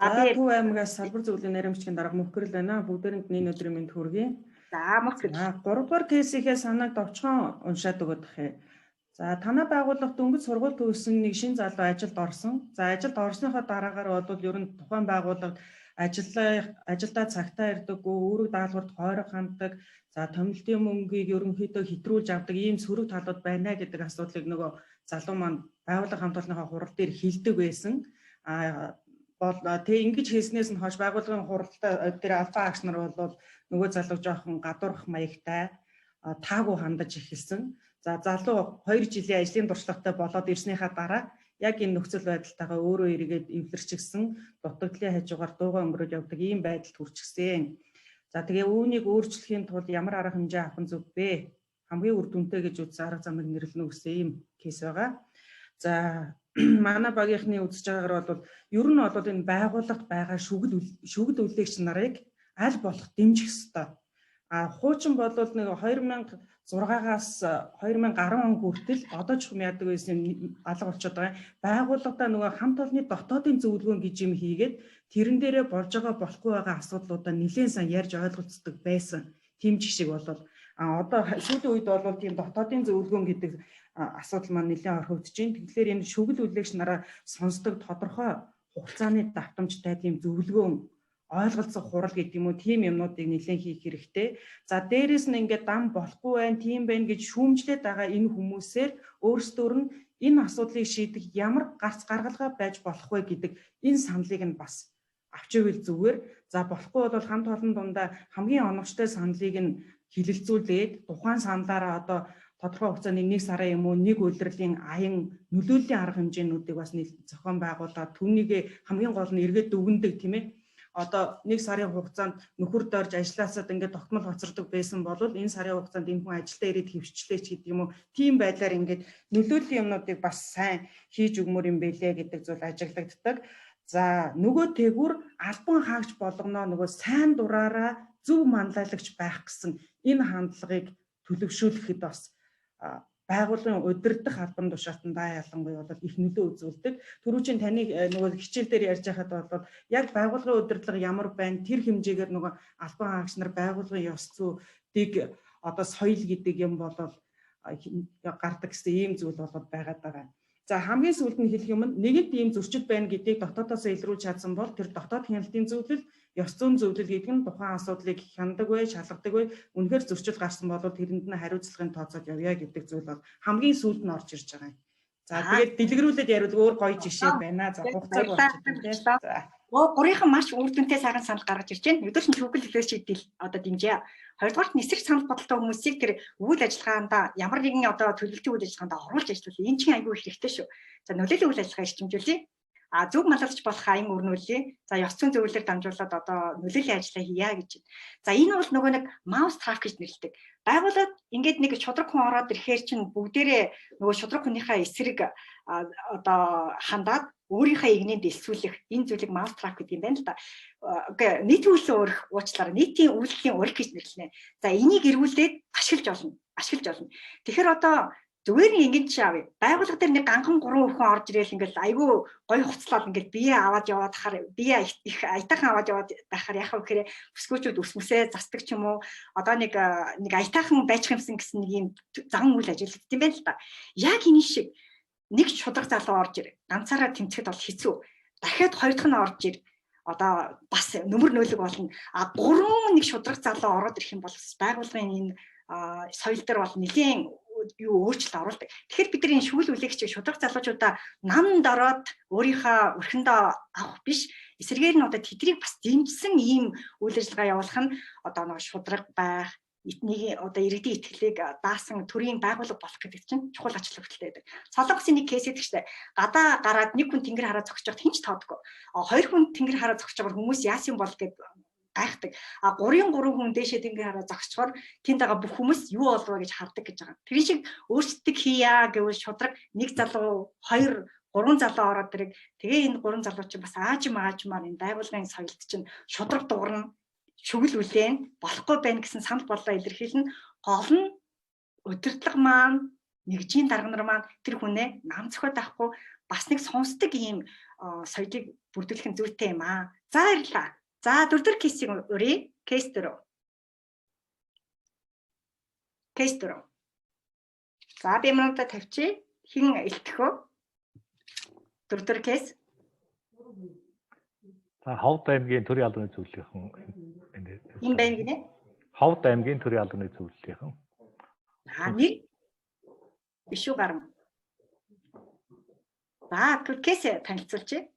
Төв аймагаас салбар зөвлөлийн нарийн дарга мөхрөл байна. Бүгдээрэнд нэг өдрийн мэнд хүргэе. За мөхрөл. 3 дугаар кейсийнхээ санааг товчхон уншаад өгөх юм. За танай байгууллага дөнгөж сургууль төгссөн нэг шинэ залуу ажилд орсон. За ажилд орсныхоо дараагаар бол ер нь тухайн байгууллагад ажилдаа цагтаа ирдэггүй, үүрэг даалгаварт хойрог ханддаг. За томилтын мөнгийг ерөнхийдөө хэтрүүлж авдаг ийм сөрөг талууд байна гэдэг асуудлыг нөгөө залуу маань байгууллага хамт олонныхоо хурал дээр хэлдэг байсан. Тэг ингэж хэлснээс нь хойш байгууллагын хуралтай дээр албан агч нар бол нөгөө залуу жоохон гадуурх маягтай таагүй хандаж эхэлсэн. За залуу 2 жилийн ажлын туршлагатай болоод ирснийхаа дараа яг энэ нөхцөл байдалтайгаа өөрөө эргээд эвлэрчихсэн, дутагдлын хажуугаар дуугаа өнгөрөөж явдаг ийм байдалд хүрчихсэн. За тэгээ үүнийг өөрчлөхийн тулд ямар арга хэмжээ авах нь зөв бэ? Хамгийн үр дүнтэй гэж үзсэн арга замыг нэрлэнэ гэсэн ийм кейс байгаа. За манай багийнхны үзэж байгаагаар бол ер нь бол энэ байгууллагт байгаа шүгд үлдээгч нарыг аль болох дэмжих ёстой. Хуучин бол нэг 2006-аас 2010 он хүртэл одоо ч юм яадаг байсан алга болчиход байгаа. Байгууллагатаа нөгөө хамт олонны дотоодын зөвлөгөө гэж юм хийгээд тэрэн дээрээ болж байгаа болохгүй байгаа асуудлуудаа нэлээд сайн ярьж ойлголцдог байсан. Тийм жишг болол Одоо сүүлийн үед бол тийм дотоодын зөвлөгөөн гэдэг асуудал маань нэлээд орхигдож байна. Тэгэхээр энэ шүгэл үлээгч нараа сонсдог тодорхой хугацааны давтамжтай тийм зөвлөгөөн ойлголцох хурал гэдэг юм уу тийм юмнуудыг нэлээд хийх хэрэгтэй. За дээрэс нь ингээд дам болохгүй байх, тийм байх гэж шүүмжлээд байгаа энэ хүмүүсээр өөрсдөр нь энэ асуудлыг шийдэх ямар гарц гаргалгаа байж болох вэ гэдэг энэ саналыг нь бас авч ивэл зүгээр. За болохгүй бол хамт олон дундаа хамгийн оновчтой саналыг нь хилэлцүүлээд тухайн саналаараа одоо тодорхой хугацааны 1 сарын юм уу 1 удирлын аян нөлөөллийн арга хэмжээнүүдийг бас зохион байгуулаад түүнийг хамгийн гол нь эргээд дүгндэг тийм ээ. Одоо 1 сарын хугацаанд нөхөр дорж ажилласаад ингээд тогтмол хоцордог байсан бол энэ сарын хугацаанд энэ хүн ажилдаа ирээд хөвчлээч гэдэг юм уу. Тийм байдлаар ингээд нөлөөллийн юмнуудыг бас сайн хийж өгмөр юм бэлээ гэдэг зүйл ажиглагддаг. За нөгөө тэгүр албан хаагч болгоно нөгөө сайн дураараа зөв манлайлагч байх гэсэн энэ хандлагыг төлөвшүүлэхэд бас байгууллагын удирдах албан тушаалтандаа ялангуяа бол их нөлөө үзүүлдэг. Түрүүчийн таны нөгөө хичээл дээр ярьж байхад бол яг байгууллагын удирдлага ямар байна, тэр хэмжээгээр нөгөө албан хаагч нар байгууллагын ёс зүйдийг одоо соёл гэдэг юм бол гардаг гэсэн ийм зүйл болоод байгаад байгаа. За хамгийн сүүлд нь хэлэх юм нь нэгэнт ийм зөрчил байна гэдгийг дотоодоос илрүүлж чадсан бол тэр дотоод хяналтын зөвлөл, ёс зүйн зөвлөл гэдэг нь тухайн асуудлыг хяндаг вэ, шалгадаг вэ, үнэхээр зөрчил гарсан бол тэрэнд нь хариуцлагын тооцоод явъя гэдэг зүйл бол хамгийн сүүлд нь орж ирж байгаа юм. За тэгээд дэлгэрүүлээд яривал өөр гоё жишээ байна. За хугацааг болчихсон. Гурийнхан маш үр дүнтэй сайхан санал гаргаж ирж байна. Өдөршин шүүгэл хэлээчдэл одоо дэмжээ. Хоёрдугаарт нисэх санал бодолтой хүмүүсийг тэр үйл ажиллагаанд ямар нэгэн одоо төлөвлөлтийн үйл ажиллагаанд оруулж ажиллуулъя. Энэ чинь айгүй хэрэгтэй шүү. За нөлөөллийн үйл ажиллагаа эрчимжүүлье. Зөв малгалж болох аян өрнүүлье. За ёс зүйн зөвлөлөөр дамжуулаад одоо нөлөөллийн ажиллагаа хийя гэж байна. За энэ бол нөгөө нэг маус трафик гэж нэрлэдэг. Байгууллагад ингээд нэг шудраг хүн ороод ирэхээр чинь бүгдээрээ нөгөө шудраг хүнийхээ эсрэг одоо хандаад өөрийнхөө игнэнд элсүүлэх энэ зүйлийг маус трафик гэдэг юм байна л да. Нийтийн үйлсийн урих уучлаарай, нийтийн үйлдлийн урих гэж нэрлэнэ. За энийг эргүүлээд ашиглаж болно. Тэгэхээр одоо зүгээр нэг ингэж авъя. Байгууллага дээр нэг ганхан 3 хүн орж ирэл ингээл айгүй гоё хуцлал ингээл бие аваад яваад хахаар бие их аятайхан аваад яваад байхаар яхав гэхээр бүсгүүчүүд өсмөсөө застдаг ч юм уу. Одоо нэг аятайхан байж хэмсэн гэсэн нэг юм зан үйл ажиллагдсан юм байна л да. Яг энэ шиг нэг шудраг залуу орж ир. Ганцаараа тэмцэхэд бол хэцүү. Дахиад хоёр дахь нь орж ир. Одоо бас нөмөр нөөлөг болно. 3 нэг шудраг залуу ороод ирэх юм бол байгууллагын энэ соёл дээр бол нэлийн юу өөрчлөлт оруулдаг. Тэгэхээр бид нар энэ шүүл үлээгчийг шудраг залуучуудаа намд ороод өөрийнхөө өрхөндөө авах биш. Эсвэргээр нь одоо тэднийг бас дэмжсэн ийм үйл ажиллагаа явуулах нь одоо нэг шудраг байх эднийг одоо иргэдийн итгэлийг даасан төрийн байгууллага болох гэдэг чинь чухал ач холбогдолтой байдаг. Солонгосын нэг кейс гэдэг чинь гадаа гараад нэг хүн тэнгэр хараа зогсож байхад хинч тоодгүй. Хоёр хүн тэнгэр хараа зогсож байгаа хүмүүс яасан бол гэд гайхдаг. 3 хүн дээшээ тэнгэр хараа зогсчоор тэнд байгаа бүх хүмүүс юу болов гэж хардаг гэж байгаа. Тэр шиг өөрсдөг хийя гэвэл шудраг нэг залуу 2 3 залуу ороод ирэг. Тэгээ энэ 3 залуу чинь бас аажмаар энэ байгууллагын соёлд чинь шудраг дуурна. Шүгэл үлээн болохгүй байна гэсэн санал бодлоо илэрхийлнэ. Гол нь удирдлага маань нэгжийн дарга нар маань тэр хүнээ нам зохиод авахгүй бас нэг сонсдог ийм соёлыг бүрдүүлэх нь зүйтэй юм аа. За баярлалаа. За дөрөвдөр кейсийг өрье. Кейс 4. За би манайда тавьчих. Хин илтгэхөө. Дөрөвдөр кейс. За Ховд аймгийн төрийн албаны зөвлөлийнхэн юм байна гинэ. Ховд аймгийн төрийн албаны зөвлөлийнхэн. Нэг биш үү гарам. За кейс танилцуулъя.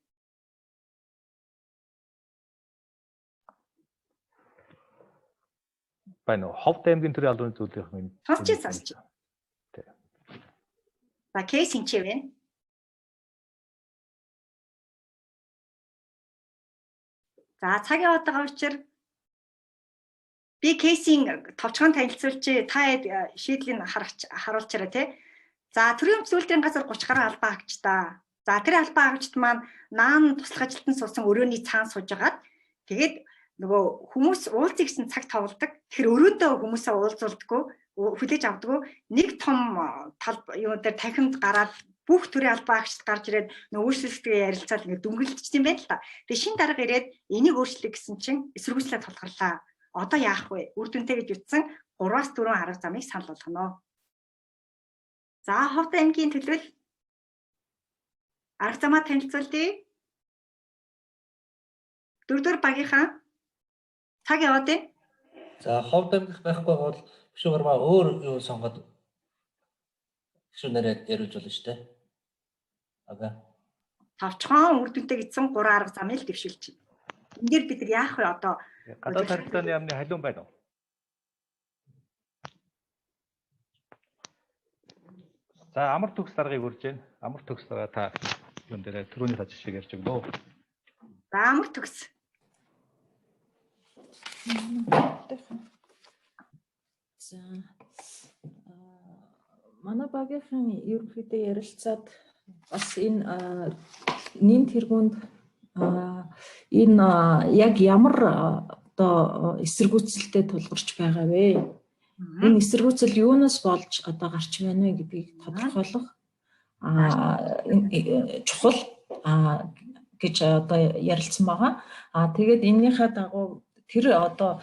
Байна уу? Ховд аймгийн төрийн албаны зөвлөлийнхэн. Сонсч. За кейс энэ ч вэ? За цагийн удаага учраас би кейсийн товчхон танилцуулчих та шийдлийг харуулчаарай тий. За төрийн зөвлөлтийн газар 30 гаруй албан хаагчдаа. За тэр албан хаагчд маань наан туслах ажилтан суусан өрөөний цаан сууж агаад тэгээд нөгөө хүмүүс уулзъя гэсэн цаг товолдог. Тэгэхээр өрөөндөө хүмүүсээ уулзуулдаггүй, хүлээж авдаггүй. Нэг том тал юу дээр танхимд гараад бүх төрлийн албан хаагчд гарч ирээд өөрчлөлтөө ярилцаад ингэ дүнгэлдэж тийм байл та. Тэгээ шин дарга ирээд энийг өөрчлөе гэсэн чинь эсэргүүцлээ тулгарлаа. Одоо яах вэ? Үр дүнтэй гэж үтсэн 3-4 арга замыг санал болгоно. За Ховд аймгийн төлөөл арга замаа танилцуулъя. 4-р багийнхаа цаг яваад байна. За Ховд аймгийнх байхгүй бол биш гармаа өөр юу сонгоод гişүнээрээ яриулж болно шүү дээ. Ага. Тавчхан үр дүнтэй гэсэн 3 арга замыг л дэвшүүлж байна. Энд дээр бид нар яах вэ одоо? Гадаад харилцааны яамны халуун байна уу? За амар төгс даргаыг үрж байна. Амар төгс дарга та юун дээр түрүүний та жишээг ярьж өгнө. За амар төгс. За манай багийнхан ерөнхийдөө ярилцаад бас энэ нэн тэргуунд энэ яг ямар одоо эсэргүүцэлтэй тулгарч байгаа вэ? Энэ эсэргүүцэл юунаас болж одоо гарч байна вэ гэдгийг тодорхойлох чухал гэж одоо ярилцсан байгаа. Тэгээд энэнийхээ дагуу тэр одоо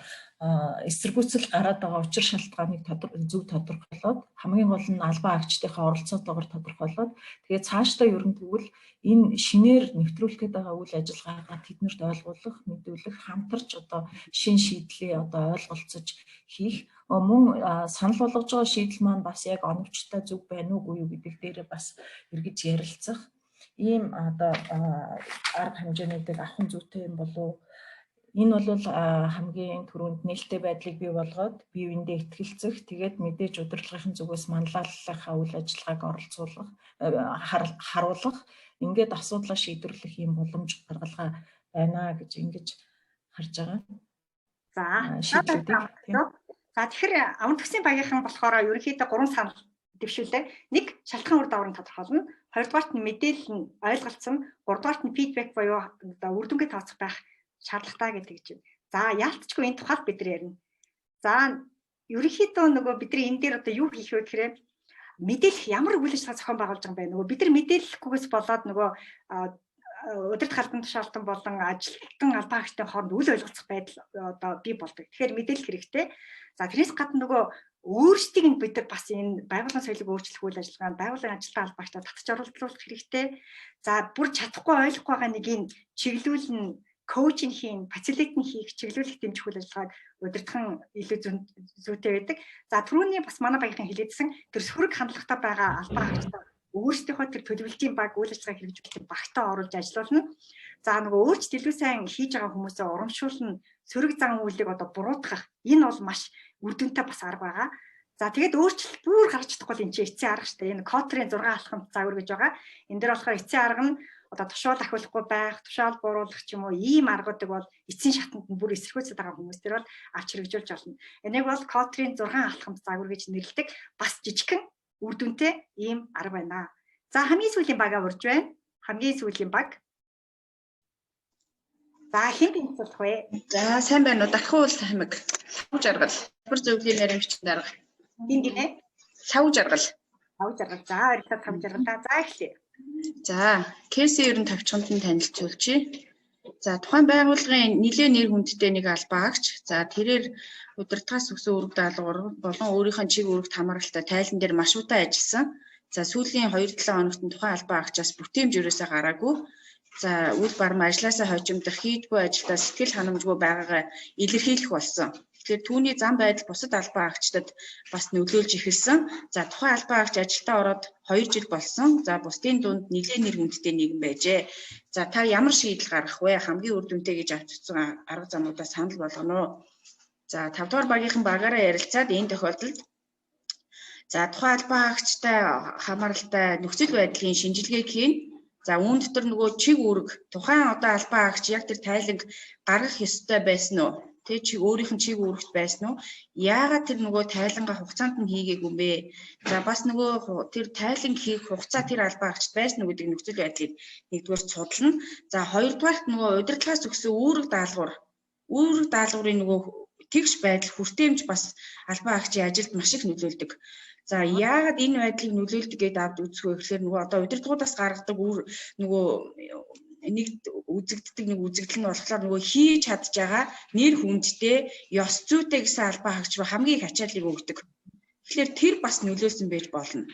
эсэргүүцэл гараад байгаа учир шалтгааныг зөв тодорхойлоод хамгийн гол нь албан агчдынхаа оролцоотойгоор тодорхойлоод тэгээд цаашдаа ер нь тэгвэл энэ шинээр нэвтрүүлэх байгаа үйл ажиллагаагаа тэднэрт ойлгуулах, мэдүүлэх, хамтарч одоо шин шийдлээ одоо ойлголцож хийх мөн санал болгож байгаа шийдэл маань бас яг оновчтой зөв байна уугүй юу гэдэг дээр бас эргэж ярилцах ийм одоо арга хэмжээнүүдийг авах зүйтэй юм болов. Энэ бол хамгийн түрүүнд нээлттэй байдлыг бий болгоод бие биендээ итгэлцэх, тэгээд мэдээж удирдлагын зүгээс манлайллахаа үйл ажиллагааг оролцуулах, харуулах, ингээд асуудлаа шийдвэрлэх юм боломж гаргалгаа байна гэж ингэж харж байгаа. За тэгэхээр аман төгсийн багийнхан болохоор ерөнхийдөө 3 санал дэвшүүлээ. 1 шалтгаан үр дагаврыг тодорхойлно. 2-дугаарт нь мэдээлэл нь ойлголцсон, 3-дугаарт нь фидбек буюу үр дүнгээ тооцох байх шаардлагатай гэдэг чинь. За яалтчгүй энэ тухайд бид нар ярина. За ерөнхийдөө нөгөө бид нар энэ дээр одоо юу хийх вэ гэхээр мэдээлэх ямар үйл ажиллагаа зохион байгуулж байгаа юм бэ? Нөгөө бид нар мэдээлэхгүйгээс болоод нөгөө удирдах албан тушаалтан болон ажилтан албан агчдын хооронд үл ойлголцох байдал одоо бий болдог. Тэгэхээр мэдээлэх хэрэгтэй. За тэрнээс гадна нөгөө өөрсдийг нь бид нар бас энэ байгууллагын соёлыг өөрчлөх үйл ажиллагаанд байгууллагын ажилтан албан агчдад татж оролцуулах хэрэгтэй. За бүр чадахгүй ойлгохгүй байгаа нэг энэ чиглүүлэн коучинг хийн, фацилитийн хийх, чиглүүлэх дэмжих үйл ажиллагааг удирдах нь илүү зүйтэй байдаг. За түрүүний бас манай багийнхан хэлээдсэн тэр сөрөг хандлагатай байгаа албан агчдаа өөрсдийнхөө тэр төлөвлөлтийн баг үйл ажиллагааг хэрэгжүүлэх багтаа оруулж ажиллуулна. За нөгөө өөрчлөлт илүү сайн хийж байгаа хүмүүсээ урамшуулна, сөрөг зан үйлийг одоо буруутгах. Энэ бол маш үр дүнтэй бас арга байгаа. За тэгээд өөрчлөлт бүр гарч чадахгүй бол энэ чинь эцсийн арга шүү дээ. Энэ Котрийн 6 алхамт загвар гэж байгаа. Энэ дээр болохоор эцсийн арга нь одоо тушаал ахиулахгүй байх, тушаал бууруулах ч юм уу ийм аргуудыг бол эцсийн шатанд нь бүр эсэргүүцээд байгаа хүмүүс төр бол авч хэрэгжүүлж болно. Энийг бол Котрийн 6 алхамт загвар гэж нэрлэдэг. Бас жижигхэн үр дүнтэй ийм арга байна. За хамгийн сүүлийн багаа урьж байна. Хамгийн сүүлийн баг. За хэн тэнцүүлэх вэ? За сайн байна уу? Дахиуул аймаг лав жаргал. Бүр зөвлөлийн нарийн дарга. Хин гинэ? Лав жаргал. Лав жаргал. За орилоо лав жаргал. За эхлэе. За кейси ерөн тавьчиханд нь танилцуулъя. За тухайн байгууллагын нэлээд нэр хүндтэй нэг албан агч. За тэрээр удирдлагаас өгсөн үүрэг даалгавар болон өөрийнхөө чиг үүрэгт хамааралтай тайлан дээр маш удаа ажилласан. За сүүлийн 2-7 хоногт нь тухайн албан агчаас бүтээмж ерөөсөө гараагүй. За үйл барма ажилласаа хожимдох хийдгүй ажилдаа сэтгэл ханамжгүй байгаагаа илэрхийлэх болсон. Тэгэхээр түүний зам байдал бусад албан агчдад бас нөлөөлж эхэлсэн. За тухайн албан агч ажилдаа ороод 2 жил болсон. За бусдын дунд нэлээд нэр хүндтэй нэгэн байжээ. За та ямар шийдэл гаргах вэ? Хамгийн үр дүнтэй гэж авчирсан арга замуудаа санал болгоно. За 5 дугаар багийнхан багаараа ярилцаад энэ тохиолдолд за тухайн албан агчтай хамааралтай нөхцөл байдлын шинжилгээг хийн. За үүн дотор нөгөө чиг үүрэг тухайн одоо албан агч яг тэр тайланг гаргах ёстой байсан уу? Тэ чи өөрийнх нь чиг үүрэгт байсан уу? Яагаад тэр нөгөө тайлангаа хугацаанд нь хийгээгүй юм бэ? За бас нөгөө тэр тайланг хийх хугацаа тэр албан агчд байсан уу гэдэг нөхцөл байдлыг нэгдүгээр судална. За хоёрдугаарт нөгөө удирдлагаас өгсөн үүрэг даалгаврын нөгөө тэгш байдал хүртээмж бас албан агчийн ажилд маш их нөлөөлдөг. За яагаад энэ байдлыг нөлөөлдөг гэдээ авд үзэх вэ гэхээр нөгөө одоо удирдлагуудаас гаргадаг нөгөө нэг үзэгддэг нэг үзэгдэл нь болохоор нөгөө хийж чадж байгаа нэр хүндтэй ёс зүйтэй гэсэн албан хаагч руу хамгийн их ачааллыг өгдөг. Тэгэхээр тэр бас нөлөөсөн байж болно.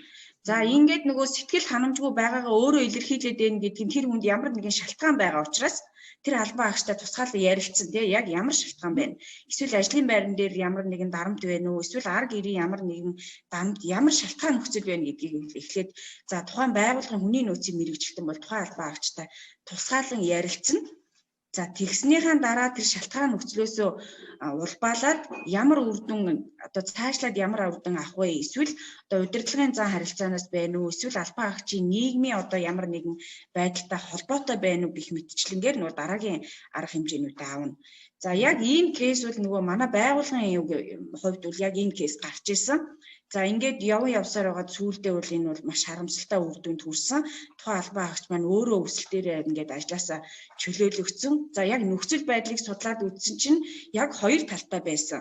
За ингээд нөгөө сэтгэл ханамжгүй байгаагаа өөрөө илэрхийлээд байна гэдэг нь тэр хүнд ямар нэгэн шалтгаан байгаа учраас тэр албан хаагчтай тусгаалan ярилцсан тий яг ямар шалтгаан байна. Эсвэл ажлын байран дээр ямар нэгэн дарамт байна уу? Эсвэл ар гэрийн ямар нэгэн дарамт ямар шалтгаан нөхцөл байна гэдгийг эхлээд за тухайн байгууллагын хүний нөөцийг мэрэгчлэн бол тухайн албан хаагчтай тусгаалan ярилцсан. За тэгснийхаа дараа тэр шалтгаан нөхцлөөсөө улбаалаад ямар үр дүн одоо цаашлаад ямар үр дүн авах вэ? Эсвэл одоо удирдлагын зан харилцаанаас байна уу? Эсвэл албан хаагчийн нийгмийн одоо ямар нэгэн байдалтай холбоотой байна уу гэх мэтчлэнгээр нөгөө дараагийн арга хэмжээнүүдээ аавна. За яг ийм кейс бол нөгөө манай байгууллагын хувьд бол яг энэ кейс гарч ирсэн. За ингээд явсаар байгаа зүйлдээ бол энэ бол маш харамсалтай үр дүнд хүрсэн. Тухайн албан хаагч маань өөрөө өсөлтөөрөө ингээд ажлаасаа чөлөөлөгдсөн. За яг нөхцөл байдлыг судлаад үзсэн чинь яг хоёр талтай байсан.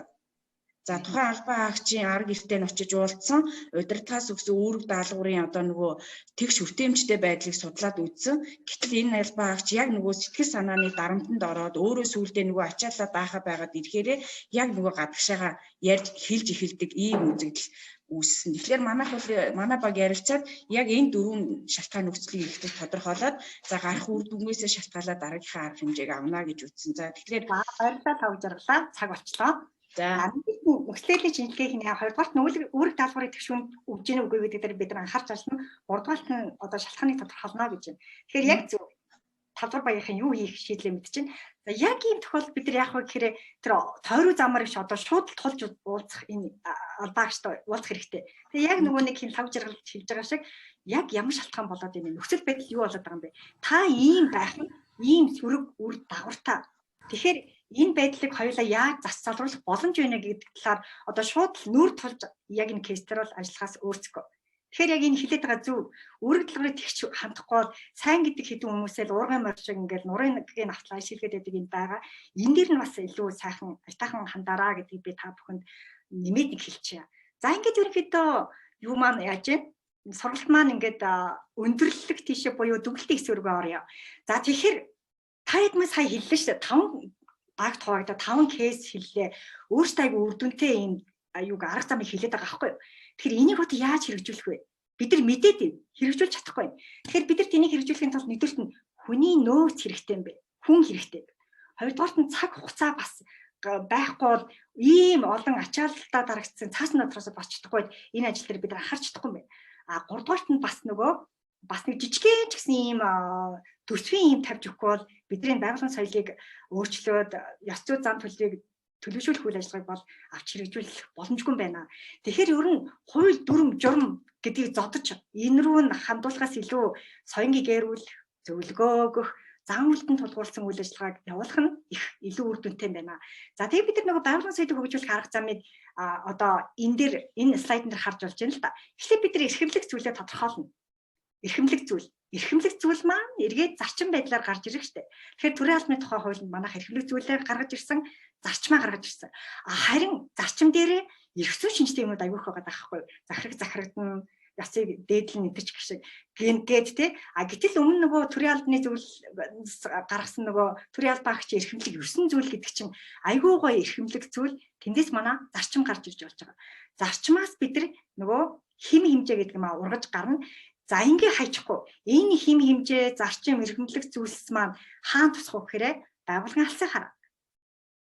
За тухайн албан хаагчийн арга гэртээ нь очиж уулзсан, удирдлагаас өгсөн үүрэг даалгаврын одоо нөгөө тэгш хүртээмжтэй байдлыг судлаад үзсэн. Гэтэл энэ албан хаагч яг нөгөө сэтгэл санааны дарамтанд ороод өөрөө сүулдэ нөгөө ачааллаа даахаа байгаад ирэхээрээ яг нөгөө гадагшаага ярьж хэлж эхэлдэг ийм үзэгдэл үүссэн. Тэгэхээр манай баг ярилцаад яг энэ дөрвөн шалтгаан нөхцөлийг ихтэй тодорхойлоод за гарах үр дүнээс шалтгаалаад дараагийнхаа арга хэмжээг авна гэж үзсэн. За тэгэхээр баярлалаа тавж жаргалаа. Цаг болчлоо. За нөхцөлийн шинжилгээний 2 дугаарт үүрэг даалгаврын төвшөнд өгж гэнэ үгүй гэдэг дээр бид нар анхаарч байна. 3 дугаарт нь одоо шалтгааныг тодорхойлно гэж байна. Тэгэхээр яг зөв 5 дугаар багийнхан юу хийх шийдлээ мэдчихэв. За яг ийм тохиолдолд бид нар яах вэ гэхээр тэр тойруу замаар иш одоо шууд тулж уулзах энэ албаагчтай уулзах хэрэгтэй. Тэгээ яг нөгөө нэг хин лав жаргал хийж байгаа шиг яг ямар шалтгаан болоод байна вэ? Нөхцөл байдал юу болоод байгаа юм бэ? Та ийм байх нь ийм сөрөг үр дагавартай. Тэгэхээр энэ байдлыг хоёулаа яаж зас залруулах боломж байна гэдэг талаар одоо шууд нүүр тулж яг энэ кейстер бол ажиллахаас өөрсгөө. Тэгэхээр яг энэ хилээд байгаа зөв үүрэг даалгаврыг тэгш хандахгүй сайн гэдэг хэдэн хүмүүсээ л уургай морь шиг ингээл нурын нэгийн автлаа шилгээд байдаг юм байгаа. Энэ дэр нь бас илүү сайхан айтаахан хандараа гэдгийг би та бүхэнд нэмээд нэг хэлчихье. За ингээд ерөнхийдөө юу маань яаж вэ? Сургалт маань ингээд өндөрлөлт тийшээ буюу дүгнэлтийн хэсэг рүү орё. За тэгэхээр та хэд мэ сая хэллээ шүү дээ. 5 багт хуваагдаад 5 кейс хэллээ. Өөртөө айгу үр дүнтэй юм аюуг арга замыг хэлээд байгаа байхгүй юу? Тэгэхээр энийг одоо яаж хэрэгжүүлэх вэ? Бид нар мэдээд байна. Хэрэгжүүлж чадахгүй. Тэгэхээр бид нар тэнийг хэрэгжүүлэхийн тулд нэгдүгürt нь хүний нөөц хэрэгтэй юм бэ? Хүн хэрэгтэй. Хоёрдугаарт нь цаг хугацаа бас байхгүй бол ийм олон ачааллалтаа дарагдсан цаасан дотроос бас чадахгүй. Энэ ажил дээр бид нар анхаарч чадахгүй юм байна. А гуравдугаарт нь бас нэг жижигхэн ч гэсэн ийм төсвийн юм тавьж өгөхгүй бол бидний байгууллагын соёлыг өөрчлөөд ёс зүй зан төлөвийг төлөвшүүлэх үйл ажиллагааг бол авч хэрэгжүүлэх боломжгүй байна. Тэгэхээр ер нь хууль дүрм журм гэдгийг зодож энэ рүү нь хандуулахаас илүү соён гэгэрүүл зөвлөгөө өгөх зан үйлдэн тулгуурласан үйл ажиллагааг явуулах нь их илүү үр дүнтэй байна. За тэгээ бид нар нөгөө байгууллагын соёлыг хөгжүүлэх арга замыг одоо энэ слайдн дээр харж болж байна л да. Эхлээд бид нар эрхэмлэх зүйлээ тодорхойлно. Эрхэмлэх зүйл маань эргээд зарчим байдлаар гарч ирэх штэ. Тэгэхээр төрийн албаны тухай хуулинд манайх эрхэмлэх зүйлээ гаргаж ирсэн, зарчмаа гаргаж ирсэн. Харин зарчим дээрээ эрх зүйн шинжтэй юмуд аягүй их байгаа байхгүй юу? Захирагдана, яцыг дээдлэн идэж гэх шиг гээд те. Гэтэл өмнө нөгөө төрийн албаны зүйл гаргасан нөгөө төрийн албаагч эрхэмлэх 9 зүйл гэдэг чинь аягүй гоё эрхэмлэх зүйл тэндээс манай зарчим гарч ирж болж байгаа. Зарчмаас бид нар нөгөө хим хэмжээ гэдэг юм ургаж гарна. За ингээ хайчихгүй. Энэ хим хэмжээ, зарчим, эрхэмлэх зүйлс маань хаана тусах вэ гэхээр байгууллагын алсын хараа.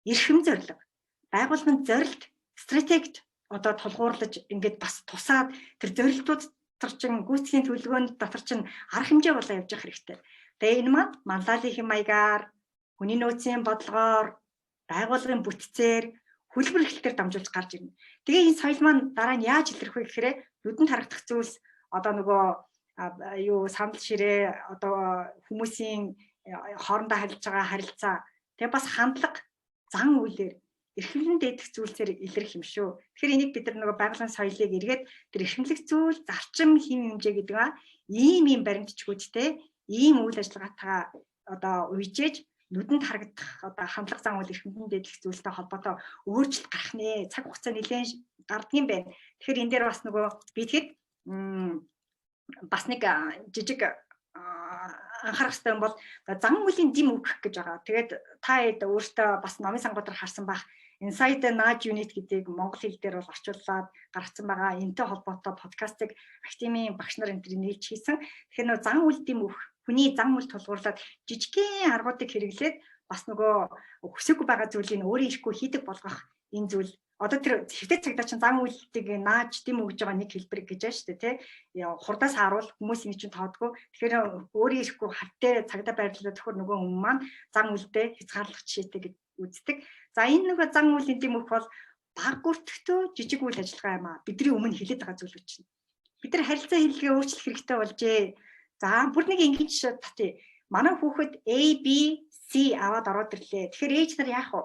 Эрхэм зорилго. Байгууллагын зорилт, стратегид одоо тулгуурлаж ингээд бас тусаад тэр зорилтууд дотор чин гүйцэтгэхийн төлөвлөгөөнд дотор чин арга хэмжээ болоо явж явах хэрэгтэй. Тэгээ энэ маань манлайлалын хэм маягаар, хүний нөөцийн бодлогоор, байгууллагын бүтцээр, хөлбөр эрхлэлээр дамжуулж гарч ирнэ. Тэгээ энэ соёл маань дараа нь яаж илэрх вэ гэхээр нүдэнд харагдах зүйлс одоо нөгөө санал ширээ одоо хүмүүсийн хоорондоо харилцаж байгаа харилцаа тэгээ бас хандлага зан үйлээр эрхэмлэн дээдэх зүйлсээр илэрх юм шүү. Тэгэхээр энийг бид нар нөгөө байгууллагын соёлыг эргээд тэр эрхэмлэх зүйл, зарчим, хим хэмжээ гэдэг нь ийм баримтчгүүдтэй ийм үйл ажиллагаатайгаа одоо уйжээж нүдэнд харагдах одоо хандлага зан үйл эрхэмлэн дээдэх зүйлтэй холбоотой өөрчлөлт гарах нэ. Цаг хугацаа нэлээд гардаг юм байна. Тэгэхээр энэ дээр бас нөгөө би тэгэхэд бас нэг жижиг анхаарах хэрэгтэй юм бол зан үйлийн дэм үг гэж байгаа. Тэгээд та хэд өөртөө бас номын сангуудаар харсан байх. Inside the Nudge Unit гэдгийг монгол хэл дээр бол орчуулад гаргацсан байгаа. Энэтэй холбоотой подкастыг академийн багш нар энэ нээлж хийсэн. Тэгэхээр нөгөө зан үйл дэм үг, хүний зан үйл тулгуурлаад жижигхэн аргуудыг хэрэглээд бас нөгөө хүсээгүй байгаа зүйлийг өөрөө ирэхгүй хийдэг болгох энэ зүйл. Одоо тэр хэвтэ цагдаа чинь зан үйлдийг нааж дэм өгж байгаа нэг хэлбэр гэж байна шүү дээ тий. Хурдаас харуул хүмүүс ингэ чинь тоодгүй. Тэгэхээр өөрөө ирэхгүй хавтаа цагдаа байрлуулаад төхөр нөгөө хүмүүс маань зан үйлдээ хязгаарлах жишээтэй гэж үздэг. За энэ нөгөө зан үйлийн дэм үг бол баг бүртгэгдөө жижиг үйл ажиллагаа юм аа. Бидний өмнө хэлээд байгаа зүйл үчнэ. Бид нар харилцаа хэллэгээ өөрчлөх хэрэгтэй болжээ. За бүр нэг ингэ жишээ татъя. Манай хүүхэд A, B, C аваад ороод ирлээ. Тэгэхээр ээж нар яах вэ?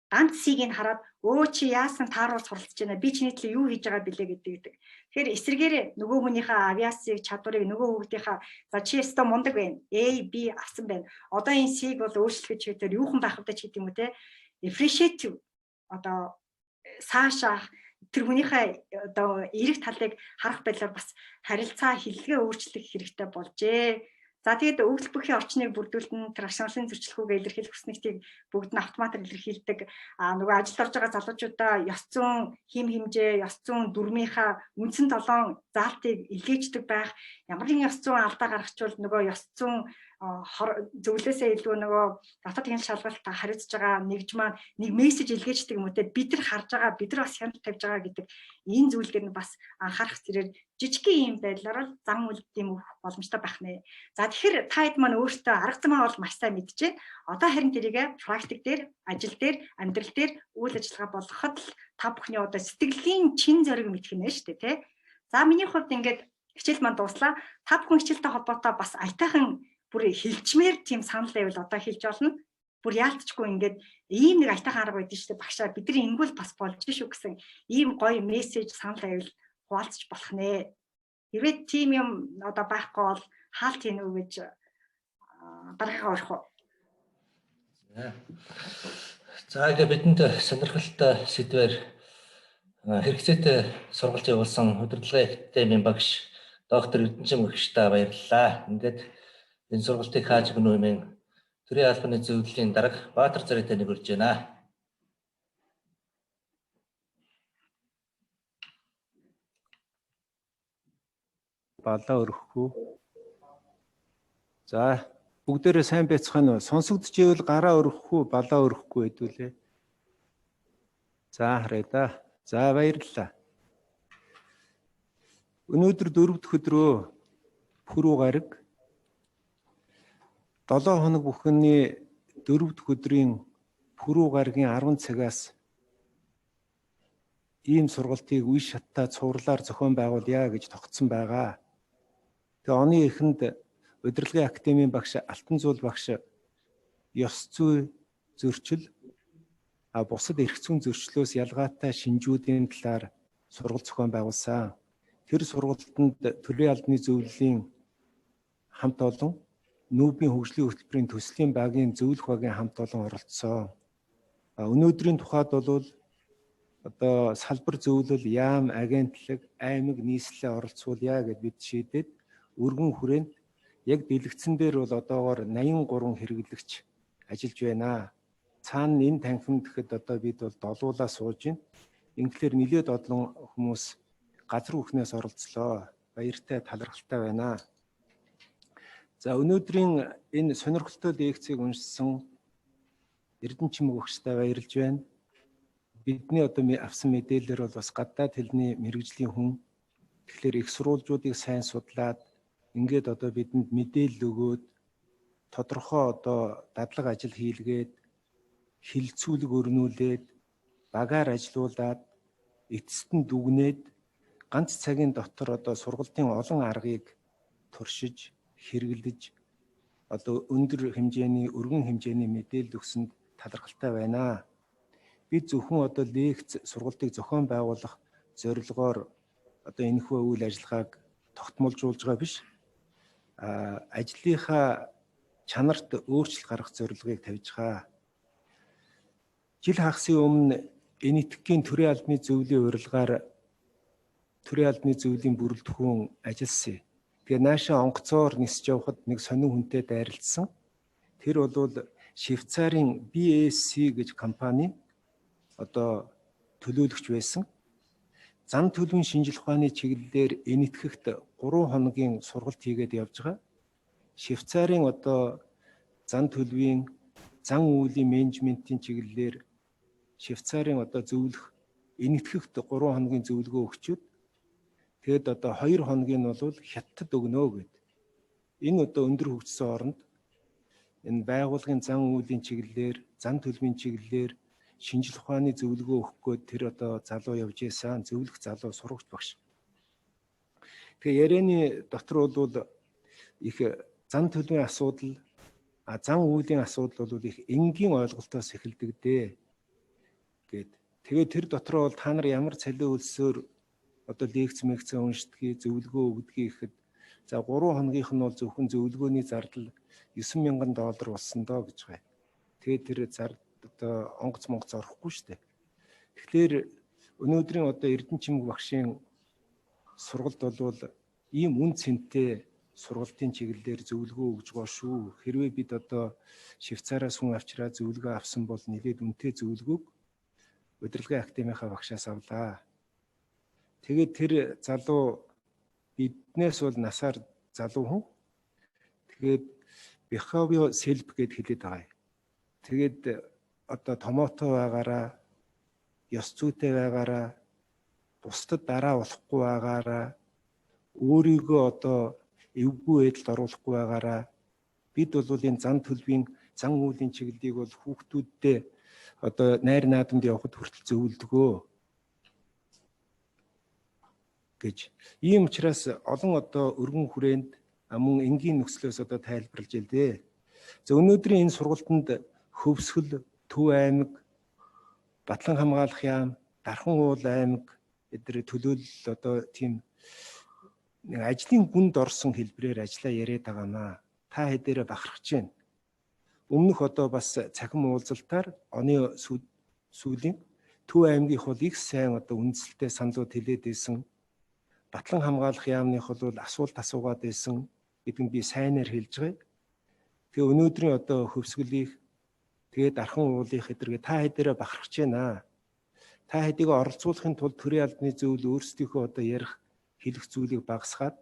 Ганц C-ийг хараад өө чи яасан тааруул суралцж байна. Би чиний төлөө юу хийж байгаа бэлээ гэдэг. Тэгэхээр эсрэгээр нөгөө хүнийхээ авиасыг чадварыг нөгөө хүүхдийнхаа за чи өстө мундаг байна. A, B авсан байна. Одоо энэ C-г бол өөрчлөхөж хэвээр юухан байх вэ ч гэдэг юм уу те. Appreciative одоо цаашаа тэр хүнийхээ одоо эрэг талыг харах байдлаар бас харилцаа хэллэгээ өөрчлөх хэрэгтэй болжээ. За тэгээд өгдөл бүхий орчныг бүрдүүлэн трансформасын зөрчлөхүүгээ илэрхийлэх хүснэгтийг бүгд нь автоматар илэрхийлдэг. Нөгөө ажилд орж байгаа залуучуудаа ёс зүйн хим хэмжээ, ёс зүйн дүрмийнхаа үндсэн толон заалтыг илгээждэг байх. Ямар нэгэн ёс зүйн алдаа гаргачвал нөгөө ёс зүйн зөвлөөсөө илүү нөгөө дотоод хяналт шалгалтаа хариуцж байгаа нэгж маань нэг мессеж илгээждэг юм уу те бид нар харж байгаа бид нар бас хяналт тавьж байгаа гэдэг энэ зүйлээр нь бас анхаарах зэрэг жижигхэн юм байдлаар л зан үйл дэм өгөх боломжтой байх нэ. За тэгэхээр та хэд маань өөртөө арга замаа бол маш сайн мэдчихээн. Одоо харин тэрийг практик дээр, ажил дээр, амьдрал дээр үйл ажиллагаа болгоход л та бүхний одоо сэтгэлийн чин зориг мэдэх нэ шүү дээ тий. За миний хувьд ингээд хичээл маань дуслаа. Та бүхэн хичээлтэй холбоотой бас аятайхан бүр хилчмээр тийм санал байвал одоо хэлж олно. Бүр яалтчгүй ингээд ийм нэг аятайхан арга байдаг шүү дээ багшаа бидний ингүүл бас болж шүү гэсэн ийм гоё мессеж санал байвал хуваалцаж болох нэ. Хэрвээ тийм юм одоо байхгүй бол хаалт хийнэ үү гэж дараагаа орох уу? За ингээ бидэнд сонирхолтой сэдвээр хэрэгцээтэй сургалт явуулсан удирдлагын академийн багш доктор Эрдэнэчин багштай баярлалаа. Ингээд энэ сургалтыг хааж өгнө юмын төрийн албаны зөвлөлийн дарга Баатар Царайтай нэг урьж байна. Балаа өрөхгүй. За бүгдээрээ сайн байцгаана уу? Сонсогдож ивэл гараа өрөхгүй, балаа өрөхгүй хэдүүлээ. За харъя да. За баярлалаа. Өнөөдөр 4 дахь өдрөө Пүрэв гараг 7 хоног бүхний 4 дахь өдрийн Пүрэв гарагийн 10 цагаас ийм сургалтыг үе шаттай цувралаар зохион байгуулъя гэж тогтсон байгаа. Тэгээ оны эхэнд удирдлагын академийн багш Алтанзуул багш ёс зүй зөрчил бусад эрх зүйн зөрчлөөс ялгаатай шинжүүдийн талаар сургалт зохион байгуулсан. Тэр сургалтанд төрийн албаны зөвлөлийн хамт олон нүүбийн хөгжлийн хөтөлбөрийн төслийн багийн зөвлөх багийн хамт олон оролцсон. Өнөөдрийн тухайд бол одоо салбар зөвлөл, яам, агентлаг, аймаг нийслэлээ оролцуулъя гэд бид шийдээд өргөн хүрээнд яг дэлгэцэн дээр бол одоогоор 83 хэрэглэгч ажиллаж байна. Цаана энэ танхимд гэхэд одоо бид бол долуулаа сууж байна. Ингээр нэлээд олон хүмүүс газар бүхнээс оролцлоо. Баяртай, талархалтай байна. За өнөөдрийн энэ сонирхолтой лекцийг уншсан Эрдэнэчин багштай баярлж байна. Бидний одоо авсан мэдээлэлээр бол бас гадаад хэлний мэргэжлийн хүн. Тэгэхээр их сурвалжуудыг сайн судлаад ингээд одоо бидэнд мэдээлэл өгөөд тодорхой одоо дадлага ажил хийлгээд хилцүүлэг өрнүүлээд багаар ажилуулад эцэст нь дүгнээд ганц цагийн дотор одоо сургалтын олон аргыг туршиж хэрэглэж одоо өндөр хэмжээний өргөн хэмжээний мэдээлэл өгсөнд талархалтай байна. Бид зөвхөн одоо лекц сургалтыг зохион байгуулах зорилгоор одоо энэхүү үйл ажиллагааг тогтмолжуулж байгаа биш. Ажлынхаа чанарт өөрчлөлт гаргах зорилгыг тавьж байгаа. Жил хагасын өмнө Энэтхэгийн төрийн албаны зөвлөлийн урилгаар төрийн албаны зөвлөлийн бүрэлдэхүүн ажилласан. Тэгээ наашаа онгоцоор нисэж явхад нэг сонин хүнтэй дайралтсан. Тэр бол Швейцарын BSC гэж компани одоо төлөөлөгч байсан. Зан төлөвийн шинжилх ухааны чиглэлээр энэтхэгт 3 хоногийн сургалт хийгээд явж байгаа. Швейцарын одоо зан төлөвийн зан үйлийн менежментийн чиглэлээр Швейцарын одоо зөвлөх энэтхэгт 3 хоногийн зөвлөгөө өгчүүд. Тэгэд одоо 2 хоногийн нь бол хятад өгнө гэд. Энэ одоо өндөр хөгжсөн оронд энэ байгууллагын зан үйлийн чиглэлээр, зан төлөвийн чиглэлээр шинжилх ухааны зөвлөгөө өгөхгүй тэр одоо залуу явж ийсэн зөвлөх залуу сурагч багш. Тэгээ ярианы дотор бол их зан төлөвийн асуудал, зан үйлийн асуудал бол их энгийн ойлголтоос эхэлдэг дээ гэд. Тэгээ тэр дотор бол та нар ямар цалин хөлсөөр одоо лекц мэгцээ уншдгийг, зөвлөгөө өгдгийг ихэд за 3 хоногийнх нь бол зөвхөн зөвлөгөөний зардал $9,000 болсон доо гэж байна. Тэгээ тэр зардал одоо онгоц монгоц орохгүй шүү дээ. Тэгэхээр өнөөдрийн одоо Эрдэнэчимэг багшийн сургалт бол ийм үн цэнтэй сургалтын чиглэлээр зөвлөгөө өгж байгаа шүү. Хэрвээ бид одоо Швейцараас хүн авчираа зөвлөгөө авсан бол нэлээд үнэтэй зөвлөгөөг удирдлагын академийнхаа багшаас авлаа. Тэгээд тэр залуу биднээс бол насаар залуу хүн. Тэгээд behavior self гэд хэлээд байгаа юм. Тэгээд одоо томоотой байгаараа, ёс зүйтэй байгаараа, бусдад дараа болохгүй байгаараа, өөрийгөө одоо эвгүй байдалд оруулахгүй байгаараа бид бол энэ зан төлөвийн зан үйлийн чиглэлийг бол хүүхдүүддээ одоо найр наадамд явахад хүртэл зөвлөдгөө гэж. Ийм учраас олон одоо өргөн хүрээнд мөн энгийн нөхцлөөс одоо тайлбарлаж илдээ. За өнөөдрийн энэ сургалтанд Хөвсгөл, Төв аймаг, Батлан хамгаалах яам, Дархан уул аймаг эдгээр төлөөлөл одоо тийм ажлын гүнд орсон хэлбэрээр ажиллаа яриад байгаамаа. Та хэдээрээ бахархаж байна. Өмнөх одоо бас цахим уулзалтаар оны сүүлийн Төв аймгийнх бол их сайн одоо үндэслэлтэй саналууд хэлээд байсан. Батлан хамгаалах яамных бол асуулт асуугаад байсан гэдгийг би сайнаар хэлж байгаа. Тэгээ өнөөдрийн одоо Хөвсгөлийнх тэгээд Дархан уулынх эдэргээ та хэдээрээ бахархаж байна. Та хэдийг оролцуулахын тулд төрийн албаны зөвлөл өөрсдийнхөө одоо ярих хэлэх зүйлийг багасгаад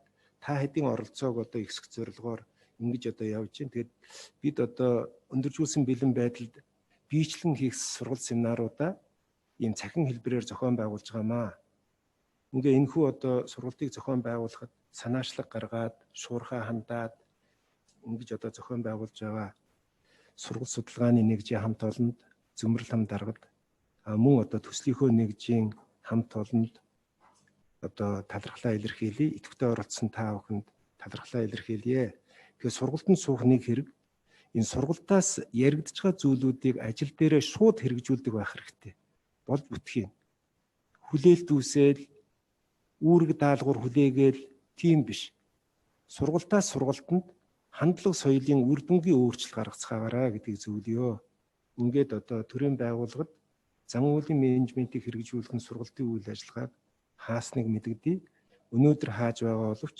та хэдийн оролцоог одоо ихсэх зорилгоор ингэж одоо явж байна. Тэгээд бид одоо өндөржүүлсэн бэлэн байдалд биечлэн хийх сургалт семинаруудаа ийм цахим хэлбэрээр зохион байгуулж байгаамаа. Ингээ энэхүү одоо сургалтыг зохион байгуулахад санаачлаг гаргаад, шуурхаа хандаад ингэж одоо зохион байгуулж байгаа сургалт судалгааны нэгжийн хамт олонд, Зөмрөл хам даргад мөн одоо төслийнхөө нэгжийн хамт олонд одоо талархлаа илэрхийлье. Идэвхтэй оролцсон та бүхэнд талархлаа илэрхийлье. Тэгэхээр сургалтанд суух нэг хэрэг энэ сургалтаас яригдж байгаа зүйлүүдийг ажил дээрээ шууд хэрэгжүүлдэг байх хэрэгтэй. Бол бүтхийн. Хүлээлт үүсэл, үүрэг даалгавар хүлээгээл тийм биш. Сургалтаас сургалтанд хандлага соёлын үр дүнгийн өөрчлөлт гаргацгаагаараа гэдгийг зөвлөё. Ингээд одоо төрийн байгууллагад зан үйлийн менежментийг хэрэгжүүлэх нь сургалтын үйл ажиллагааг хаасныг мэдэгдээ. Өнөөдөр хааж байгаа боловч